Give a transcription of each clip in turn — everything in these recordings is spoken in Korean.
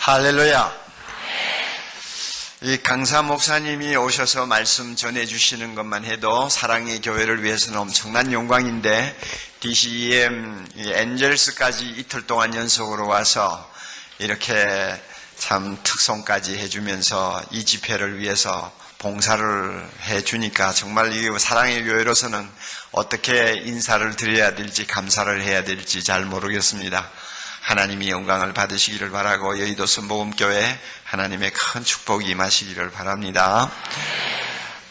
할렐루야. 이 강사 목사님이 오셔서 말씀 전해주시는 것만 해도 사랑의 교회를 위해서는 엄청난 영광인데, DCEM 엔젤스까지 이틀 동안 연속으로 와서 이렇게 참 특송까지 해주면서 이 집회를 위해서 봉사를 해주니까 정말 이 사랑의 교회로서는 어떻게 인사를 드려야 될지, 감사를 해야 될지 잘 모르겠습니다. 하나님이 영광을 받으시기를 바라고, 여의도 순복음교회 하나님의 큰 축복이 임하시기를 바랍니다.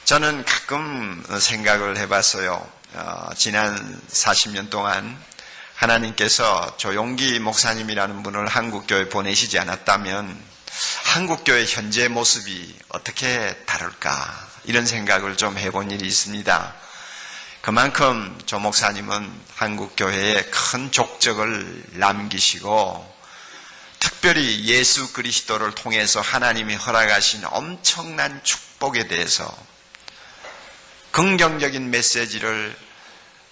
저는 가끔 생각을 해봤어요. 지난 40년 동안 하나님께서 조용기 목사님이라는 분을 한국교회에 보내시지 않았다면 한국교회 현재 모습이 어떻게 다를까, 이런 생각을 좀 해본 일이 있습니다. 그만큼 조 목사님은 한국교회에 큰 족적을 남기시고, 특별히 예수 그리스도를 통해서 하나님이 허락하신 엄청난 축복에 대해서 긍정적인 메시지를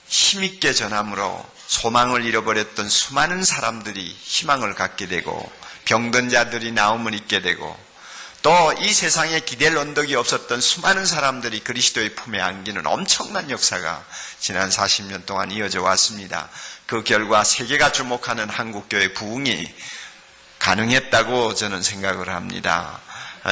힘있게 전함으로 소망을 잃어버렸던 수많은 사람들이 희망을 갖게 되고, 병든 자들이 나음을 잊게 되고, 또 이 세상에 기댈 언덕이 없었던 수많은 사람들이 그리스도의 품에 안기는 엄청난 역사가 지난 40년 동안 이어져 왔습니다. 그 결과 세계가 주목하는 한국교회 부흥이 가능했다고 저는 생각을 합니다.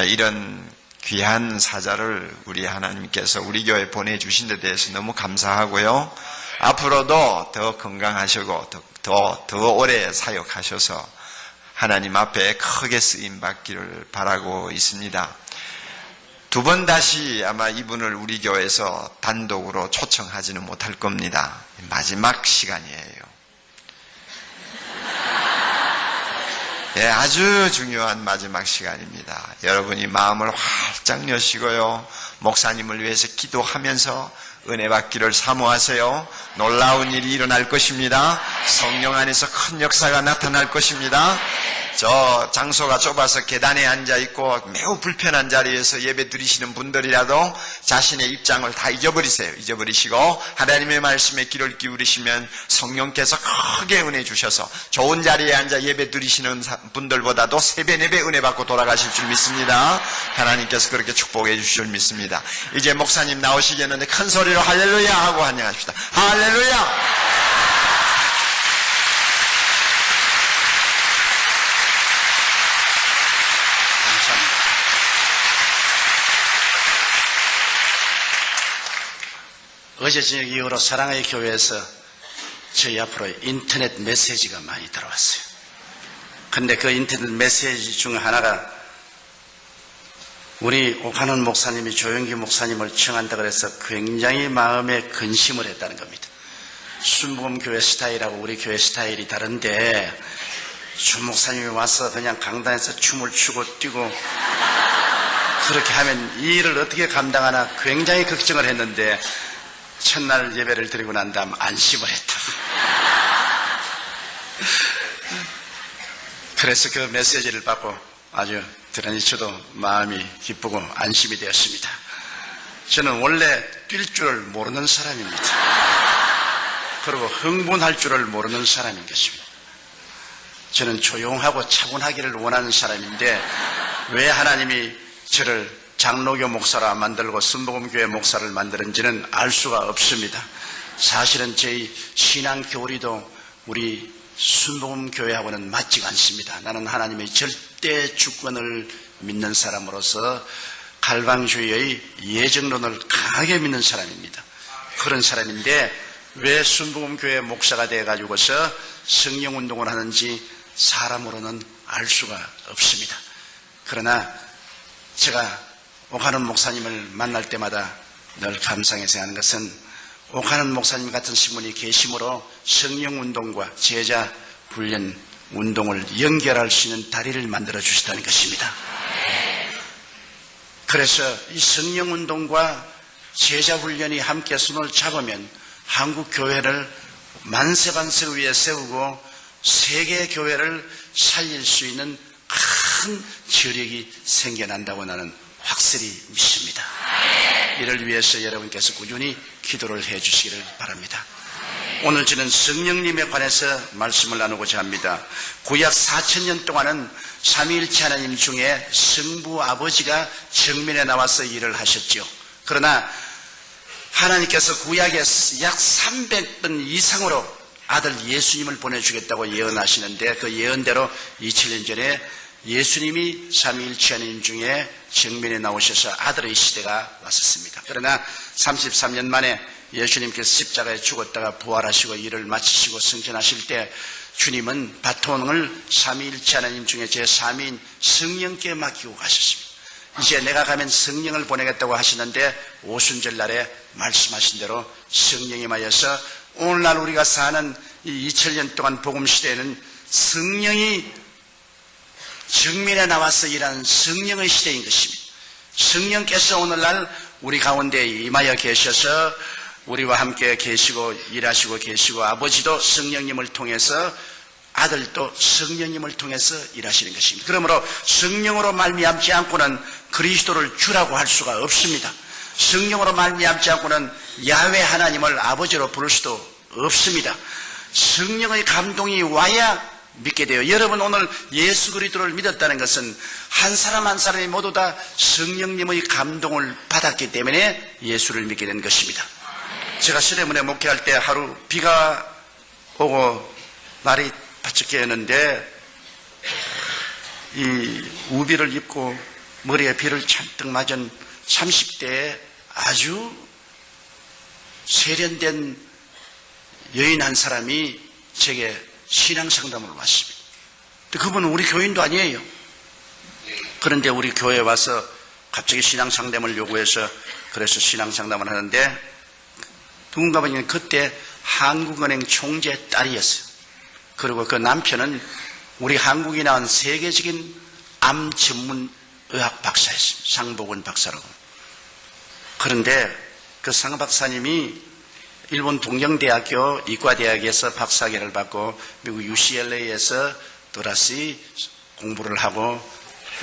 이런 귀한 사자를 우리 하나님께서 우리 교회에 보내주신 데 대해서 너무 감사하고요. 앞으로도 더 건강하시고 더 오래 사역하셔서 하나님 앞에 크게 쓰임받기를 바라고 있습니다. 두 번 다시 아마 이분을 우리 교회에서 단독으로 초청하지는 못할 겁니다. 마지막 시간이에요. 예, 아주 중요한 마지막 시간입니다. 여러분이 마음을 활짝 여시고요, 목사님을 위해서 기도하면서 은혜 받기를 사모하세요. 놀라운 일이 일어날 것입니다. 성령 안에서 큰 역사가 나타날 것입니다. 저 장소가 좁아서 계단에 앉아있고 매우 불편한 자리에서 예배 드리시는 분들이라도 자신의 입장을 다 잊어버리세요. 잊어버리시고 하나님의 말씀에 귀를 기울이시면 성령께서 크게 은혜 주셔서 좋은 자리에 앉아 예배 드리시는 분들보다도 3배, 4배 은혜 받고 돌아가실 줄 믿습니다. 하나님께서 그렇게 축복해 주실 줄 믿습니다. 이제 목사님 나오시겠는데 큰 소리로 할렐루야 하고 환영합시다. 할렐루야! 어제 저녁 이후로 사랑의 교회에서 저희 앞으로 인터넷 메시지가 많이 들어왔어요. 근데 그 인터넷 메시지 중 하나가 우리 오카논 목사님이 조영기 목사님을 청한다 그래서 굉장히 마음에 근심을 했다는 겁니다. 순복음교회 스타일하고 우리 교회 스타일이 다른데 조 목사님이 와서 그냥 강단에서 춤을 추고 뛰고 그렇게 하면 이 일을 어떻게 감당하나 굉장히 걱정을 했는데, 첫날 예배를 드리고 난 다음 안심을 했다. 그래서 그 메시지를 받고 아주 대단히 저도 마음이 기쁘고 안심이 되었습니다. 저는 원래 뛸 줄을 모르는 사람입니다. 그리고 흥분할 줄을 모르는 사람인 것입니다. 저는 조용하고 차분하기를 원하는 사람인데 왜 하나님이 저를 장로교 목사라 만들고 순복음교회 목사를 만드는지는 알 수가 없습니다. 사실은 저희 신앙 교리도 우리 순복음교회하고는 맞지가 않습니다. 나는 하나님의 절대 주권을 믿는 사람으로서 갈방주의의 예정론을 강하게 믿는 사람입니다. 그런 사람인데 왜 순복음교회 목사가 돼가지고서 성령운동을 하는지 사람으로는 알 수가 없습니다. 그러나 제가 오카논 목사님을 만날 때마다 늘 감사하게 생각하는 것은 오카논 목사님 같은 신분이 계심으로 성령운동과 제자 훈련 운동을 연결할 수 있는 다리를 만들어 주시다는 것입니다. 그래서 이 성령운동과 제자 훈련이 함께 손을 잡으면 한국 교회를 만세반세 위에 세우고 세계 교회를 살릴 수 있는 큰 저력이 생겨난다고 나는 확실히 믿습니다. 이를 위해서 여러분께서 꾸준히 기도를 해 주시기를 바랍니다. 오늘 저는 성령님에 관해서 말씀을 나누고자 합니다. 구약 4000년 동안은 삼위일체 하나님 중에 성부 아버지가 정면에 나와서 일을 하셨죠. 그러나 하나님께서 구약에 약 300번 이상으로 아들 예수님을 보내주겠다고 예언하시는데 그 예언대로 2000년 전에 예수님이 삼위일체 하나님 중에 정면에 나오셔서 아들의 시대가 왔었습니다. 그러나 33년 만에 예수님께서 십자가에 죽었다가 부활하시고 일을 마치시고 승천하실 때 주님은 바톤을 삼위일체 하나님 중에 제3위인 성령께 맡기고 가셨습니다. 이제 내가 가면 성령을 보내겠다고 하시는데 오순절 날에 말씀하신 대로 성령이 임하여서 오늘날 우리가 사는 이 2000년 동안 복음시대에는 성령이 정면에 나와서 일하는 성령의 시대인 것입니다. 성령께서 오늘날 우리 가운데 임하여 계셔서 우리와 함께 계시고 일하시고 계시고 아버지도 성령님을 통해서 아들도 성령님을 통해서 일하시는 것입니다. 그러므로 성령으로 말미암지 않고는 그리스도를 주라고 할 수가 없습니다. 성령으로 말미암지 않고는 야훼 하나님을 아버지로 부를 수도 없습니다. 성령의 감동이 와야 믿게 돼요. 여러분 오늘 예수 그리스도를 믿었다는 것은 한 사람 한 사람이 모두 다 성령님의 감동을 받았기 때문에 예수를 믿게 된 것입니다. 제가 시대문에 목회할 때 하루 비가 오고 날이 바짝 깨었는데 이 우비를 입고 머리에 비를 잔뜩 맞은 30대의 아주 세련된 여인 한 사람이 제게 신앙 상담을 왔습니다. 그분은 우리 교인도 아니에요. 그런데 우리 교회에 와서 갑자기 신앙 상담을 요구해서 그래서 신앙 상담을 하는데 누군가 보니 그때 한국은행 총재 딸이었어요. 그리고 그 남편은 우리 한국이 나온 세계적인 암 전문 의학 박사였습니다. 상복원 박사라고. 그런데 그 상 박사님이 일본 동경대학교 이과대학에서 박사학위를 받고 미국 UCLA에서 또다시 공부를 하고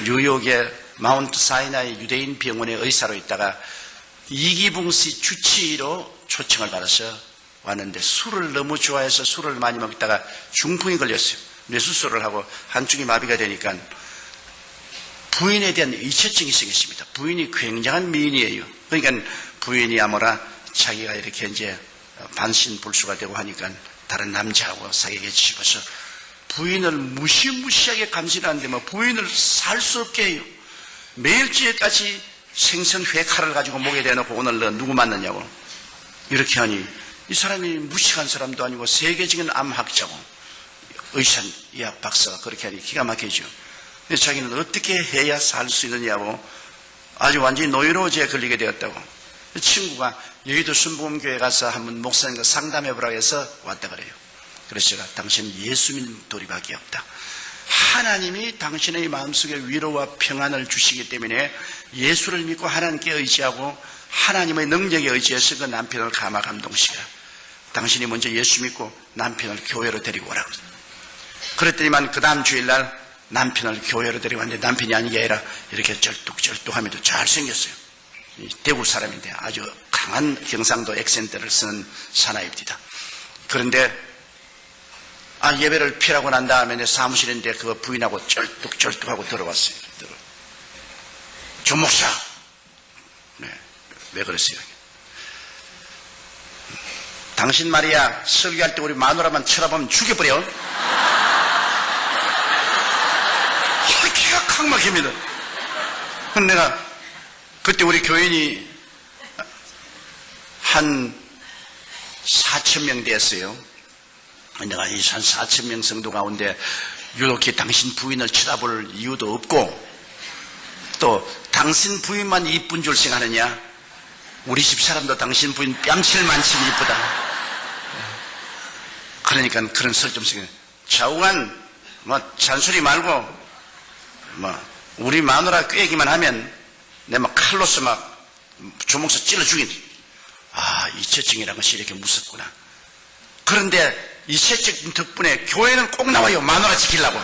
뉴욕의 마운트 사이나이 유대인 병원의 의사로 있다가 이기붕씨 주치의로 초청을 받아서 왔는데 술을 너무 좋아해서 술을 많이 먹다가 중풍이 걸렸어요. 뇌수술을 하고 한쪽이 마비가 되니까 부인에 대한 의처증이 생겼습니다. 부인이 굉장한 미인이에요. 그러니까 부인이 아무라 자기가 이렇게 이제 반신불수가 되고 하니까 다른 남자하고 사귀게 싶어서 부인을 무시무시하게 감시하는데 뭐 부인을 살 수 없게 해요. 매일찌개까지 생선회 칼을 가지고 목에 대놓고 오늘 너 누구 만났냐고 이렇게 하니 이 사람이 무식한 사람도 아니고 세계적인 암학자고 의사 의학 박사가 그렇게 하니 기가 막히죠. 그래서 자기는 어떻게 해야 살 수 있느냐고 아주 완전히 노이로제에 걸리게 되었다고. 친구가 여의도 순복음교회 가서 한번 목사님과 상담해보라고 해서 왔다 그래요. 그래서 제가 당신 예수 믿는 도리밖에 없다. 하나님이 당신의 마음속에 위로와 평안을 주시기 때문에 예수를 믿고 하나님께 의지하고 하나님의 능력에 의지해서 그 남편을 감화 감동시켜라. 당신이 먼저 예수 믿고 남편을 교회로 데리고 오라고. 그랬더니만 그 다음 주일날 남편을 교회로 데리고 왔는데 남편이 아니게 아니라 이렇게 쩔뚝쩔뚝하면도 잘생겼어요. 대구 사람인데 아주 강한 경상도 액센트를 쓰는 사나이입니다. 그런데 예배를 피라고 난 다음에 내 사무실인데 그거 부인하고 쩔뚝쩔뚝하고 들어왔어요. 조 목사. 네, 왜 그랬어요? 당신 말이야 설교할 때 우리 마누라만 쳐다보면 죽여버려. 기가 칵 막힙니다. 근데 내가 그때 우리 교인이 한 4,000명 됐어요. 내가 이 한 4,000명 성도 가운데 유독히 당신 부인을 쳐다볼 이유도 없고 또 당신 부인만 이쁜 줄 생각하느냐? 우리 집 사람도 당신 부인 뺨칠만큼 이쁘다. 그러니까 그런 설점식에 좌우간 잔소리 말고 우리 마누라 꾀기만 하면 내 막 칼로서 막 조목사 찔러 죽인. 이체증이라는 것이 이렇게 무섭구나. 그런데 이체증 덕분에 교회는 꼭 나와요. 마누라 지키려고.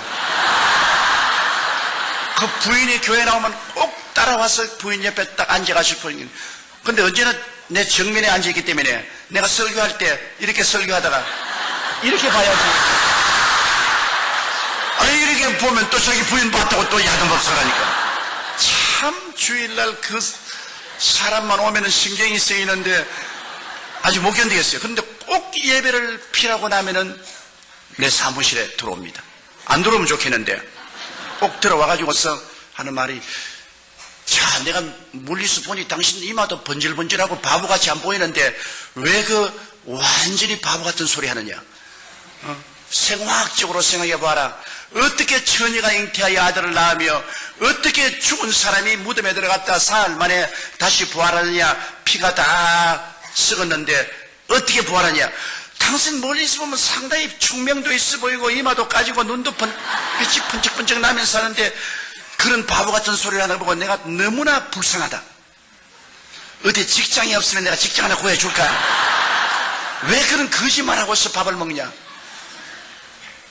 그 부인이 교회 나오면 꼭 따라와서 부인 옆에 딱 앉아가실 거예요. 근데 언제나 내 정면에 앉아있기 때문에 내가 설교할 때 이렇게 설교하다가 이렇게 봐야지. 아니, 이렇게 보면 또 자기 부인 봤다고 또 야단법석 하니까. 참 주일날 그 사람만 오면은 신경이 쓰이는데 아주 못 견디겠어요. 그런데 꼭 예배를 피라고 나면은 내 사무실에 들어옵니다. 안 들어오면 좋겠는데 꼭 들어와가지고서 하는 말이, 자, 내가 멀리서 보니 당신 이마도 번질번질하고 바보같이 안 보이는데 왜 그 완전히 바보 같은 소리 하느냐. 생화학적으로 생각해봐라. 어떻게 처녀가 잉태하여 아들을 낳으며 어떻게 죽은 사람이 무덤에 들어갔다 사흘 만에 다시 부활하느냐. 피가 다 썩었는데 어떻게 부활하냐. 당신 멀리서 보면 상당히 총명도 있어 보이고 이마도 까지고 눈도 빛이 번쩍번쩍 나면서 하는데 그런 바보 같은 소리를 하는 거 보고 내가 너무나 불쌍하다. 어디 직장이 없으면 내가 직장 하나 구해줄까? 왜 그런 거짓말하고서 밥을 먹냐?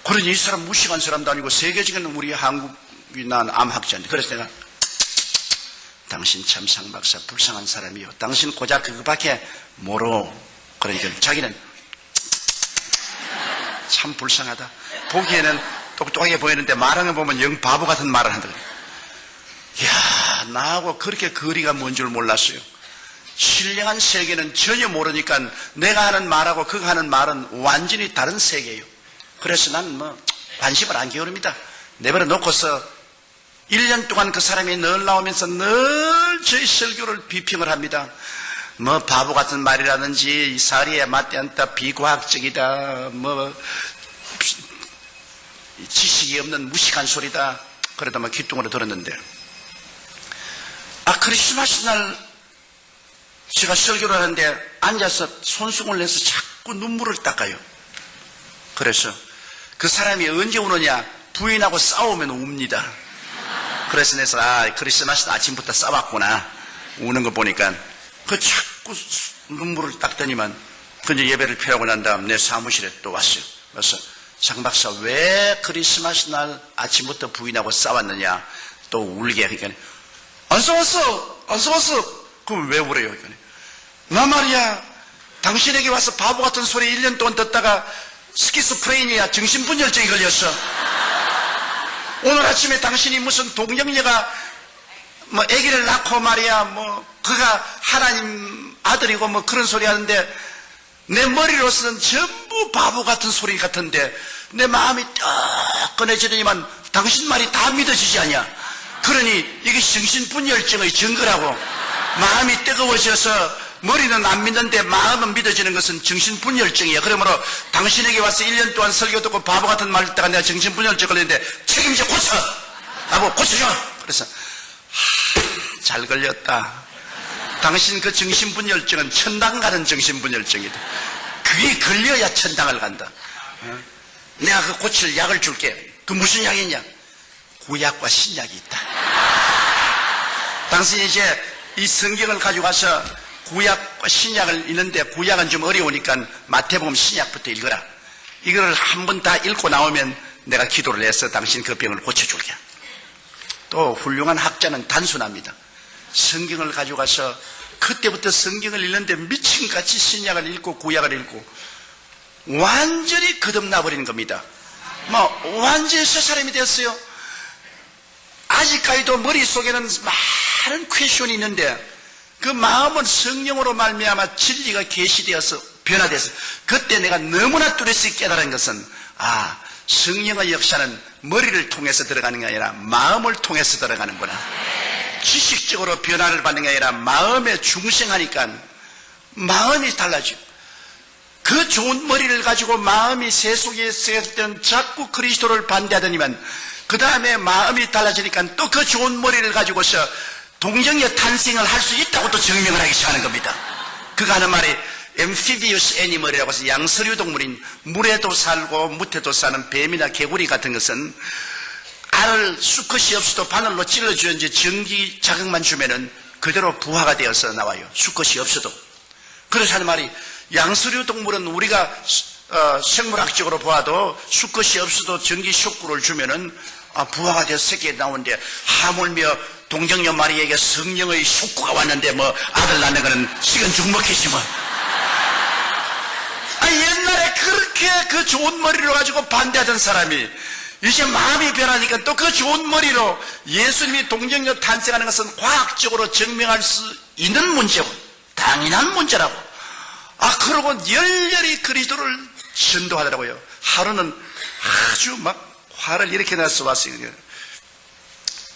그러니 이 사람 무식한 사람도 아니고 세계적인 우리 한국이 난 암학자인데, 그래서 내가 당신 참 상박사 불쌍한 사람이요. 당신 고작 그거밖에 모르. 그러니까 자기는 참 불쌍하다. 보기에는 똑똑하게 보이는데 말하는 거 보면 영 바보 같은 말을 한다. 이야, 나하고 그렇게 거리가 먼 줄 몰랐어요. 신령한 세계는 전혀 모르니까 내가 하는 말하고 그가 하는 말은 완전히 다른 세계예요. 그래서 난 관심을 안 기울입니다. 내버려 놓고서 1년 동안 그 사람이 늘 나오면서 늘 저희 설교를 비평을 합니다. 바보 같은 말이라든지 사리에 맞지 않다, 비과학적이다, 지식이 없는 무식한 소리다. 그러다 귀뚱으로 들었는데, 크리스마스 날 제가 설교를 하는데 앉아서 손수건을 내서 자꾸 눈물을 닦아요. 그래서 그 사람이 언제 우느냐, 부인하고 싸우면 웁니다. 그래서 내서 크리스마스 아침부터 싸웠구나, 우는 거 보니까. 그 자꾸 눈물을 닦더니만 근데 예배를 피하고 난 다음 내 사무실에 또 왔어요. 그래서 장 박사 왜 크리스마스 날 아침부터 부인하고 싸웠느냐, 또 울게 하니까 안 싸웠어. 그럼 왜 울어요? 나 말이야, 당신에게 와서 바보 같은 소리 1년 동안 듣다가 스키스프레니아 정신분열증이 걸렸어. 오늘 아침에 당신이 무슨 동정녀가 아기를 낳고 말이야, 그가 하나님 아들이고 그런 소리 하는데 내 머리로서는 전부 바보 같은 소리 같은데 내 마음이 뜨끈해지더니만 당신 말이 다 믿어지지 않냐. 그러니 이게 정신분열증의 증거라고. 마음이 뜨거워져서 머리는 안 믿는데 마음은 믿어지는 것은 정신분열증이야. 그러므로 당신에게 와서 1년 동안 설교 듣고 바보 같은 말 듣다가 내가 정신분열증 걸렸는데 책임져 고쳐! 나보고 고쳐줘! 그래서 잘 걸렸다. 당신 그 정신분열증은 천당 가는 정신분열증이다. 그게 걸려야 천당을 간다. 내가 그 고칠 약을 줄게. 그 무슨 약이냐? 구약과 신약이 있다. 당신이 이제 이 성경을 가지고 가서 구약과 신약을 읽는데 구약은 좀 어려우니까 마태복음 신약부터 읽어라. 이거를 한 번 다 읽고 나오면 내가 기도를 해서 당신 그 병을 고쳐줄게. 또 훌륭한 학자는 단순합니다. 성경을 가지고 가서 그때부터 성경을 읽는데 미친같이 신약을 읽고 구약을 읽고 완전히 거듭나버리는 겁니다. 완전히 새 사람이 됐어요. 아직까지도 머릿속에는 많은 퀘션이 있는데 그 마음은 성령으로 말미암아 진리가 계시되어서 변화돼서 그때 내가 너무나 뚜렷이 깨달은 것은 성령의 역사는 머리를 통해서 들어가는 게 아니라 마음을 통해서 들어가는구나. 지식적으로 변화를 받는 게 아니라 마음에 중생하니까 마음이 달라져. 그 좋은 머리를 가지고 마음이 세속에 쓰였을 때는 자꾸 그리스도를 반대하더니만 그 다음에 마음이 달라지니까 또 그 좋은 머리를 가지고서 동정의 탄생을 할 수 있다고 또 증명을 하기 시작하는 겁니다. 그가 하는 말이 amphibious animal이라고 해서 양서류 동물인 물에도 살고 무태도 사는 뱀이나 개구리 같은 것은 알을 수컷이 없어도 바늘로 찔러주는지 전기 자극만 주면은 그대로 부화가 되어서 나와요. 수컷이 없어도. 그래서 하는 말이 양서류 동물은 우리가 생물학적으로 보아도 수컷이 없어도 전기 쇼크를 주면은 부화가 돼서 새끼가 나오는데 하물며 동정녀 마리에게 성령의 속구가 왔는데 뭐 아들 낳는 거는 식은 죽 먹겠지 뭐. 옛날에 그렇게 그 좋은 머리로 가지고 반대하던 사람이 이제 마음이 변하니까 또 그 좋은 머리로 예수님이 동정녀 탄생하는 것은 과학적으로 증명할 수 있는 문제고 당연한 문제라고. 그러고 열렬히 그리스도를 전도하더라고요. 하루는 아주 막 화를 이렇게 내서 왔어요.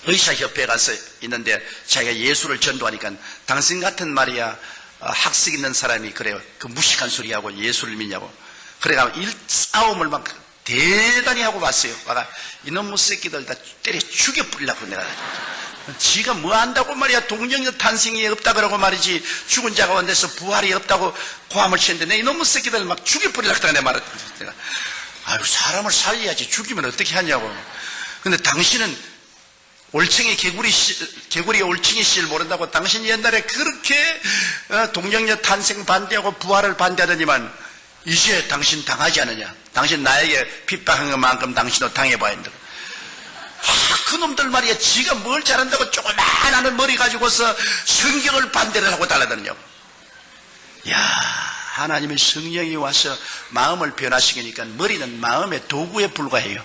의사협회에 가서 있는데 자기가 예수를 전도하니까 당신 같은 말이야 학식 있는 사람이 그래요. 그 무식한 소리하고 예수를 믿냐고. 그래가 싸움을 막 대단히 하고 왔어요. 이놈의 새끼들 다 때려 죽여 뿌리려고 내가. 지가 뭐 한다고 말이야. 동정녀 탄생이 없다 그러고 말이지. 죽은 자가 원돼서 부활이 없다고 고함을 치는데 내 이놈의 새끼들 막 죽여 뿌리려고 내가 말했다. 내가 사람을 살려야지 죽이면 어떻게 하냐고. 근데 당신은 개구리 올챙이 씨를 모른다고. 당신 옛날에 그렇게 동정녀 탄생 반대하고 부활을 반대하더니만 이제 당신 당하지 않느냐. 당신 나에게 핍박한 것만큼 당신도 당해봐야 한다. 그놈들 말이야. 지가 뭘 잘한다고 조그만한 머리 가지고서 성경을 반대를 하고 달라드느냐고. 하나님의 성령이 와서 마음을 변화시키니까 머리는 마음의 도구에 불과해요.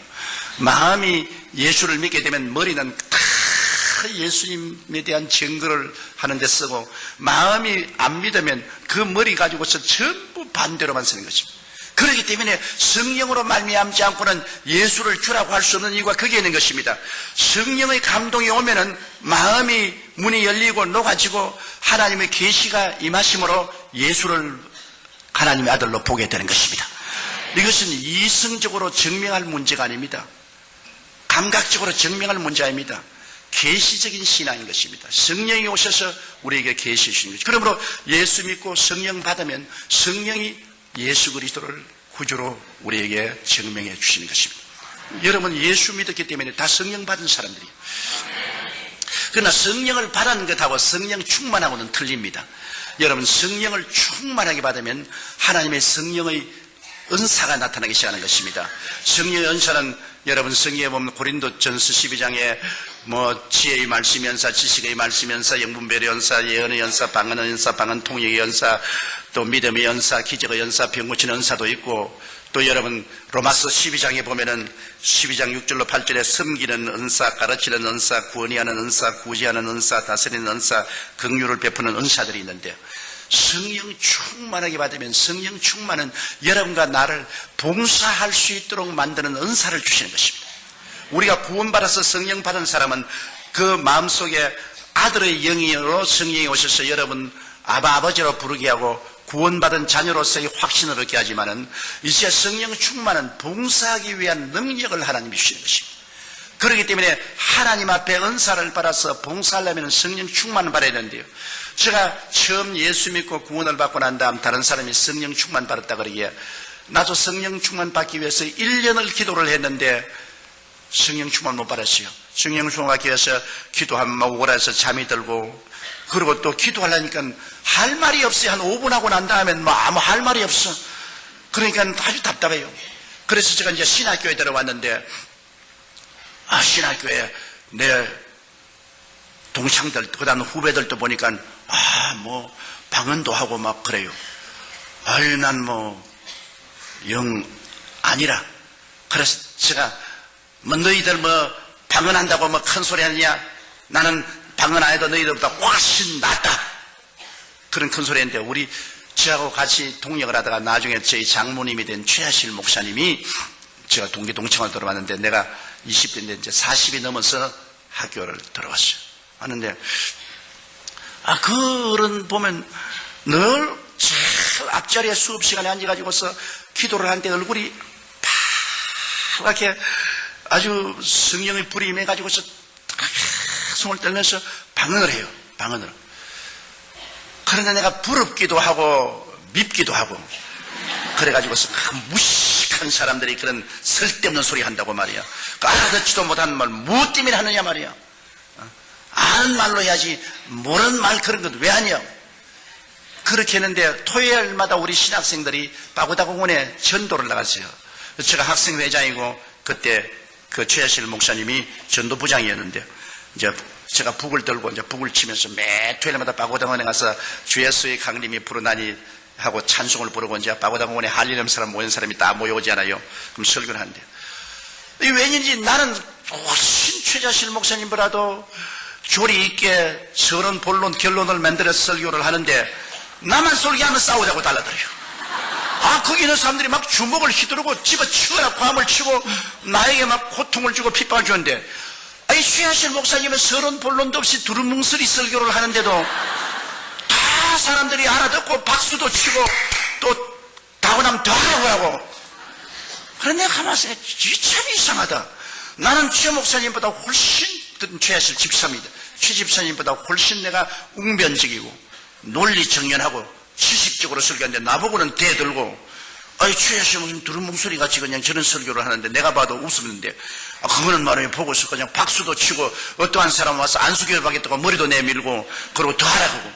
마음이 예수를 믿게 되면 머리는 다 예수님에 대한 증거를 하는 데 쓰고, 마음이 안 믿으면 그 머리 가지고서 전부 반대로만 쓰는 것입니다. 그렇기 때문에 성령으로 말미암지 않고는 예수를 주라고 할 수 없는 이유가 거기에 있는 것입니다. 성령의 감동이 오면은 마음이 문이 열리고 녹아지고 하나님의 계시가 임하심으로 예수를 하나님의 아들로 보게 되는 것입니다. 이것은 이성적으로 증명할 문제가 아닙니다. 감각적으로 증명할 문제 아닙니다. 계시적인 신앙인 것입니다. 성령이 오셔서 우리에게 계시해 주시는 것입니다. 그러므로 예수 믿고 성령 받으면 성령이 예수 그리스도를 구주로 우리에게 증명해 주시는 것입니다. 여러분 예수 믿었기 때문에 다 성령 받은 사람들이에요. 그러나 성령을 받은 것하고 성령 충만하고는 틀립니다. 여러분 성령을 충만하게 받으면 하나님의 성령의 은사가 나타나기 시작하는 것입니다. 성령의 은사는 여러분 성경에 보면 고린도전서 12장에 지혜의 말씀 연사, 지식의 말씀 연사, 영분별의 연사, 예언의 연사, 방언의 연사, 방언 통역의 연사, 또 믿음의 연사, 기적의 연사, 병 고치는 연사도 있고, 또 여러분 로마서 12장에 보면은 12장 6절로 8절에 섬기는 은사, 가르치는 은사, 구원하는 은사, 구제하는 은사, 다스리는 은사, 긍휼을 베푸는 은사들이 있는데요. 성령 충만하게 받으면 성령 충만은 여러분과 나를 봉사할 수 있도록 만드는 은사를 주시는 것입니다. 우리가 구원받아서 성령 받은 사람은 그 마음속에 아들의 영으로 성령이 오셔서 여러분 아버지로 부르게 하고 구원받은 자녀로서의 확신을 얻게 하지만은 이제 성령 충만은 봉사하기 위한 능력을 하나님이 주시는 것입니다. 그렇기 때문에 하나님 앞에 은사를 받아서 봉사하려면 성령 충만을 받아야 되는데요. 제가 처음 예수 믿고 구원을 받고 난 다음 다른 사람이 성령 충만 받았다 그러기에 나도 성령 충만 받기 위해서 1년을 기도를 했는데 성령 충만 못 받았어요. 성령 충만 받기 위해서 기도하면 오라서 잠이 들고, 그리고 또 기도하려니까 할 말이 없어요. 한 5분 하고 난 다음엔 아무 할 말이 없어. 그러니까 아주 답답해요. 그래서 제가 이제 신학교에 들어왔는데 신학교에 내 동창들, 그 다음 후배들도 보니까 방언도 하고 막 그래요. 난 영 아니라. 그래서 제가 너희들 방언한다고 큰 소리 하느냐? 나는 방언 안 해도 너희들보다 훨씬 낫다. 그런 큰 소리 했는데, 저하고 같이 동역을 하다가 나중에 저희 장모님이 된 최하실 목사님이, 제가 동창을 들어왔는데 내가 20대인데 이제 40이 넘어서 학교를 들어왔어요. 하는데 그런 보면 늘 제일 앞자리에 수업 시간에 앉아가지고서 기도를 하는데 얼굴이 파랗게 아주 성령의 불이 임해가지고서 손을 떨면서 방언을 해요. 방언을. 그러나 내가 부럽기도 하고 밉기도 하고 그래가지고서 무식한 사람들이 그런 쓸데없는 소리 한다고 말이야. 알아듣지도 못하는 말 무엇 때문에 하느냐 말이야. 아는 말로 해야지 모르는 말 그런 것 왜 하냐. 그렇게 했는데 토요일마다 우리 신학생들이 바구다공원에 전도를 나갔어요. 제가 학생회장이고 그때 그 최하실 목사님이 전도부장이었는데 이제 제가 북을 들고 이제 북을 치면서 매 토요일마다 바고당원에 가서 주 예수의 강림이 부르나니 하고 찬송을 부르고 이제 바고당원에 할리는 사람 모인 사람이 다 모여오잖아요. 그럼 설교를 하는데 이 왠지 나는 훨씬 최자실 목사님보다도 조리 있게 서론 본론 결론을 만들어서 설교를 하는데 나만 설교하면 싸우자고 달라들어요. 거기 있는 사람들이 막 주먹을 휘두르고 집어치거나 과음을 치고 나에게 막 고통을 주고 핍박을 주는데 이 최하실 목사님은 서론 본론도 없이 두루뭉술이 설교를 하는데도 다 사람들이 알아듣고 박수도 치고 또 다고나면 더 하라고 하고. 그런데 내가 가만히 생각해 참 이상하다. 나는 최 목사님보다 훨씬 최하실 집사입니다. 최 집사님보다 훨씬 내가 웅변적이고 논리 정연하고 지식적으로 설교하는데 나보고는 대들고 최하실 목사님 두루뭉술이 같이 그냥 저런 설교를 하는데 내가 봐도 웃었는데 그거는 말이에요. 보고서 그냥 박수도 치고 어떠한 사람 와서 안수교육하겠다고 머리도 내밀고 그러고 더 하라고.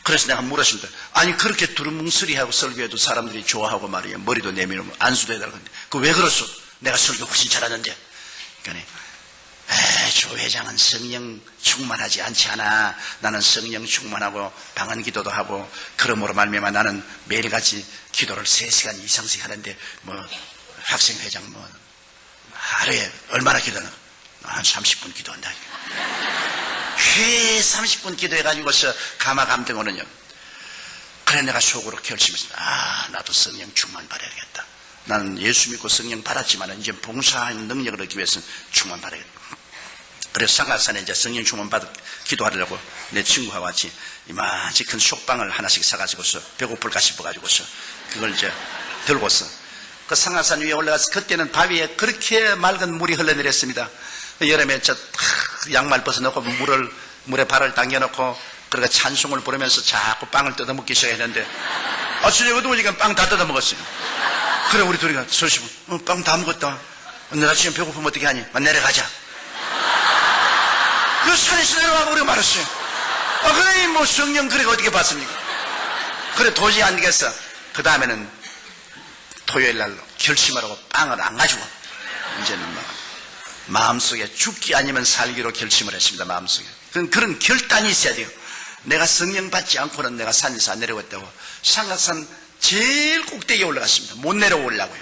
그래서 내가 물었습니다. 아니 그렇게 두루뭉술이하고 설교해도 사람들이 좋아하고 말이에요. 머리도 내밀고 안수도 해달라고 하는데 그 왜 그랬어? 내가 설교 훨씬 잘하는데. 그러니까 조 회장은 성령 충만하지 않지 않아. 나는 성령 충만하고 방언 기도도 하고 그러므로 말미암아 나는 매일같이 기도를 3시간 이상씩 하는데 학생회장 하루에 얼마나 기도하나? 한 30분 기도한다. 꽤 30분 기도해가지고서 가마감등 오느냐. 그래 내가 속으로 결심했습니다. 나도 성령 충만 받아야겠다. 나는 예수 믿고 성령 받았지만 이제 봉사하는 능력을 얻기 위해서는 충만 받아야겠다. 그래서 상가산에 이제 성령 충만 받아 기도하려고 내 친구와 같이 이만치 큰 속방을 하나씩 사가지고서 배고플까 싶어가지고서 그걸 이제 들고서 그 상하산 위에 올라가서 그때는 바위에 그렇게 맑은 물이 흘러내렸습니다. 여름에 양말 벗어놓고 물에 발을 당겨놓고 그러니까 찬송을 부르면서 자꾸 빵을 뜯어먹기 시작했는데 저녁에 더우니까 빵 다 뜯어먹었어요. 그래 우리 둘이가 소식은 빵 다 먹었다. 내가 지금 배고프면 어떻게 하니? 내려가자. 그 산에서 내려가고 우리가 말았어요. 그래 성령 그래 어떻게 봤습니까? 그래 도저히 안 되겠어. 그 다음에는 토요일날 결심하라고 빵을 안 가지고 이제는 마음속에 죽기 아니면 살기로 결심을 했습니다. 마음속에 그런 결단이 있어야 돼요. 내가 성령 받지 않고는 내가 산에서 안 내려갔다고. 상락산 제일 꼭대기에 올라갔습니다. 못 내려오려고요.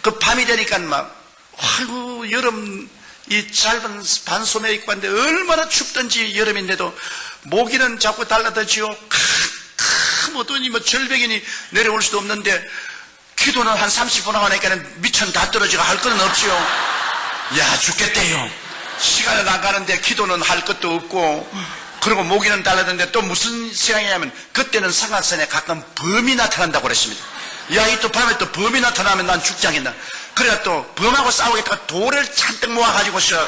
그 밤이 되니까 아이고 여름 이 짧은 반소매 입고 왔는데 얼마나 춥던지 여름인데도 모기는 자꾸 달라다지요. 어떠니 절벽이니 내려올 수도 없는데 기도는 한 30분 하고 나니까는 미천 다 떨어지고 할 거는 없지요. 야 죽겠대요. 시간을 안 가는데 기도는 할 것도 없고 그리고 모기는 달라드는데 또 무슨 생각이냐면 그때는 상악산에 가끔 범이 나타난다고 그랬습니다. 야 이 또 밤에 또 범이 나타나면 난 죽지 않겠나. 그래가 또 범하고 싸우겠다가 돌을 잔뜩 모아가지고서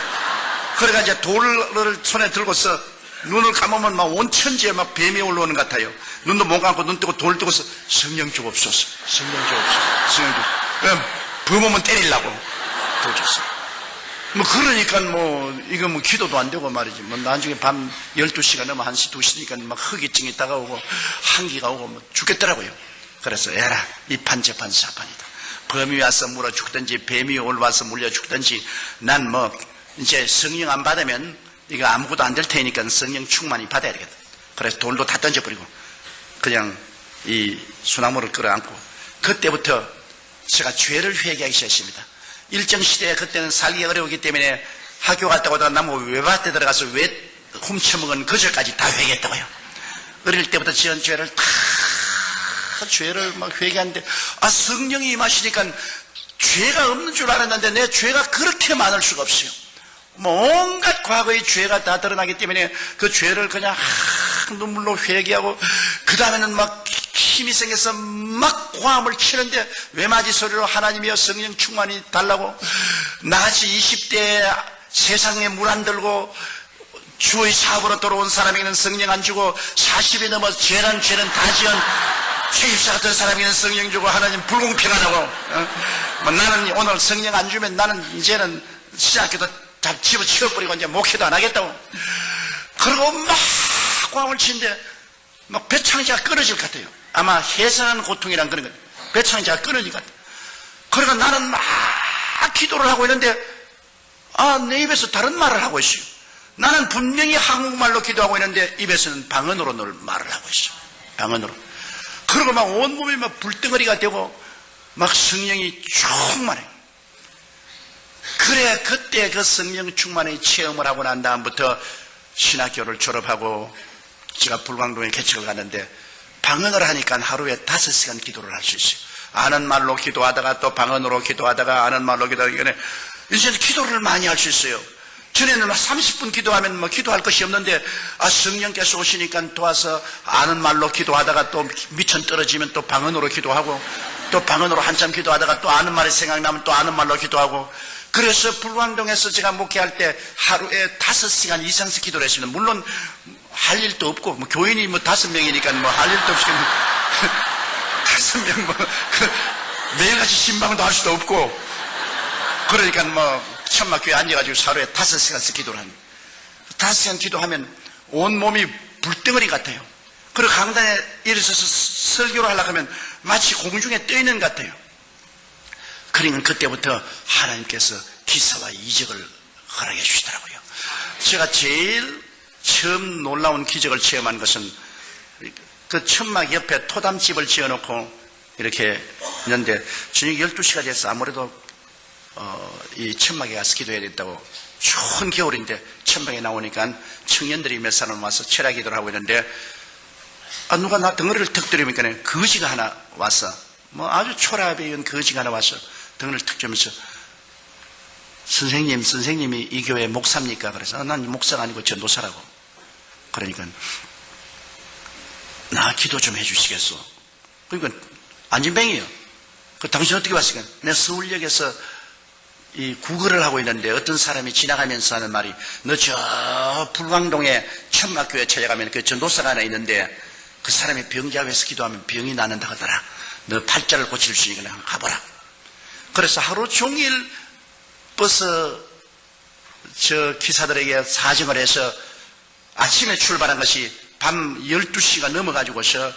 그래가 이제 돌을 손에 들고서 눈을 감으면 온 천지에 뱀이 올라오는 것 같아요. 눈도 못 감고 눈 뜨고 돌 뜨고서 성령 주옵소서. 성령 주옵소서. 성령 주옵소서. 범 오면 때리려고 돌 줬어. 그러니까 이거 기도도 안 되고 말이지. 나중에 밤 12시가 넘어 1시 2시니까 허기증이 다가오고 한기가 오고 죽겠더라고요. 그래서 에라 이 판재판 사판이다. 범이 와서 물어 죽든지 뱀이 올라와서 물려 죽든지 난 이제 성령 안 받으면 이거 아무것도 안 될 테니까 성령 충만히 받아야 되겠다. 그래서 돌도 다 던져버리고 그냥 이 소나무를 끌어안고 그때부터 제가 죄를 회개하기 시작했습니다. 일정 시대에 그때는 살기 어려우기 때문에 학교 갔다 오다가 나무 외밭에 들어가서 왜 훔쳐먹은 거절까지 다 회개했다고요. 어릴 때부터 지은 죄를 다 죄를 회개하는데 성령이 임하시니까 죄가 없는 줄 알았는데 내 죄가 그렇게 많을 수가 없어요. 온갖 과거의 죄가 다 드러나기 때문에 그 죄를 그냥 눈물로 회개하고 그 다음에는 힘이 생겨서 고함을 치는데 외마디 소리로 하나님이여 성령 충만히 달라고 나같이 20대에 세상에 물 안 들고 주의 사업으로 돌아온 사람에게는 성령 안 주고 40이 넘어 죄는 다 지은 최입사 같은 사람에게는 성령 주고 하나님 불공평하다고. 나는 오늘 성령 안 주면 나는 이제는 시작해도 다 집어치워버리고 이제 목회도 안 하겠다고. 그리고 고함을 치는데 배창자가 끊어질 것 같아요. 아마 해산하는 고통이란 그런 거예요. 배창자가 끊어질 것 같아요. 그러니까 나는 기도를 하고 있는데 내 입에서 다른 말을 하고 있어요. 나는 분명히 한국말로 기도하고 있는데 입에서는 방언으로 늘 말을 하고 있어. 방언으로. 그러고 막 온몸이 막 불덩어리가 되고 막 성령이 충만해. 그래, 그때 그 성령 충만의 체험을 하고 난 다음부터 신학교를 졸업하고 제가 불광동에 개척을 갔는데 방언을 하니까 하루에 5시간 기도를 할 수 있어요. 아는 말로 기도하다가 또 방언으로 기도하다가 아는 말로 기도하다가 이제는 기도를 많이 할 수 있어요. 전에는 30분 기도하면 뭐 기도할 것이 없는데 성령께서 오시니까 도와서 아는 말로 기도하다가 또 미천 떨어지면 또 방언으로 기도하고 또 방언으로 한참 기도하다가 또 아는 말이 생각나면 또 아는 말로 기도하고 그래서 불광동에서 제가 목회할 때 하루에 5시간 이상씩 기도를 했습니다. 물론 할 일도 없고 뭐 교인이 뭐 5명이니까 뭐 할 일도 없이 5명 뭐 매일같이 신방도 할 수도 없고 그러니까 뭐 천막교에 앉아가지고 하루에 5시간씩 기도를 합니다. 5시간 기도하면 온몸이 불덩어리 같아요. 그리고 강단에 일어서서 설교를 하려고 하면 마치 공중에 떠 있는 것 같아요. 그러니까 그때부터 하나님께서 기사와 이적을 허락해 주시더라고요. 제가 제일 처음 놀라운 기적을 체험한 것은 그 천막 옆에 토담집을 지어놓고 이렇게 있는데 저녁 12시가 돼서 아무래도 이 천막에 가서 기도해야 된다고 추운 겨울인데 천막에 나오니까 청년들이 몇 사람 와서 철야 기도를 하고 있는데 누가 나 덩어리를 턱 들이니까 거지가 하나 왔어. 뭐 아주 초라하게 이은 거지가 하나 와서 덩어리를 턱 주면서 선생님이 이 교회 목사입니까? 그래서 난 목사가 아니고 전도사라고. 그러니까 나 기도 좀 해주시겠어? 그러니까 안진뱅이요. 그 당신 어떻게 왔을까? 내가 서울역에서 이 구걸을 하고 있는데 어떤 사람이 지나가면서 하는 말이 너 저 불광동에 천막교회 찾아가면 그 전도사가 하나 있는데 그 사람이 병자회에서 기도하면 병이 낫는다 하더라. 너 팔자를 고칠 수 있으니까 한번 가보라. 그래서 하루 종일 버스 저 기사들에게 사정을 해서 아침에 출발한 것이 밤 12시가 넘어가지고서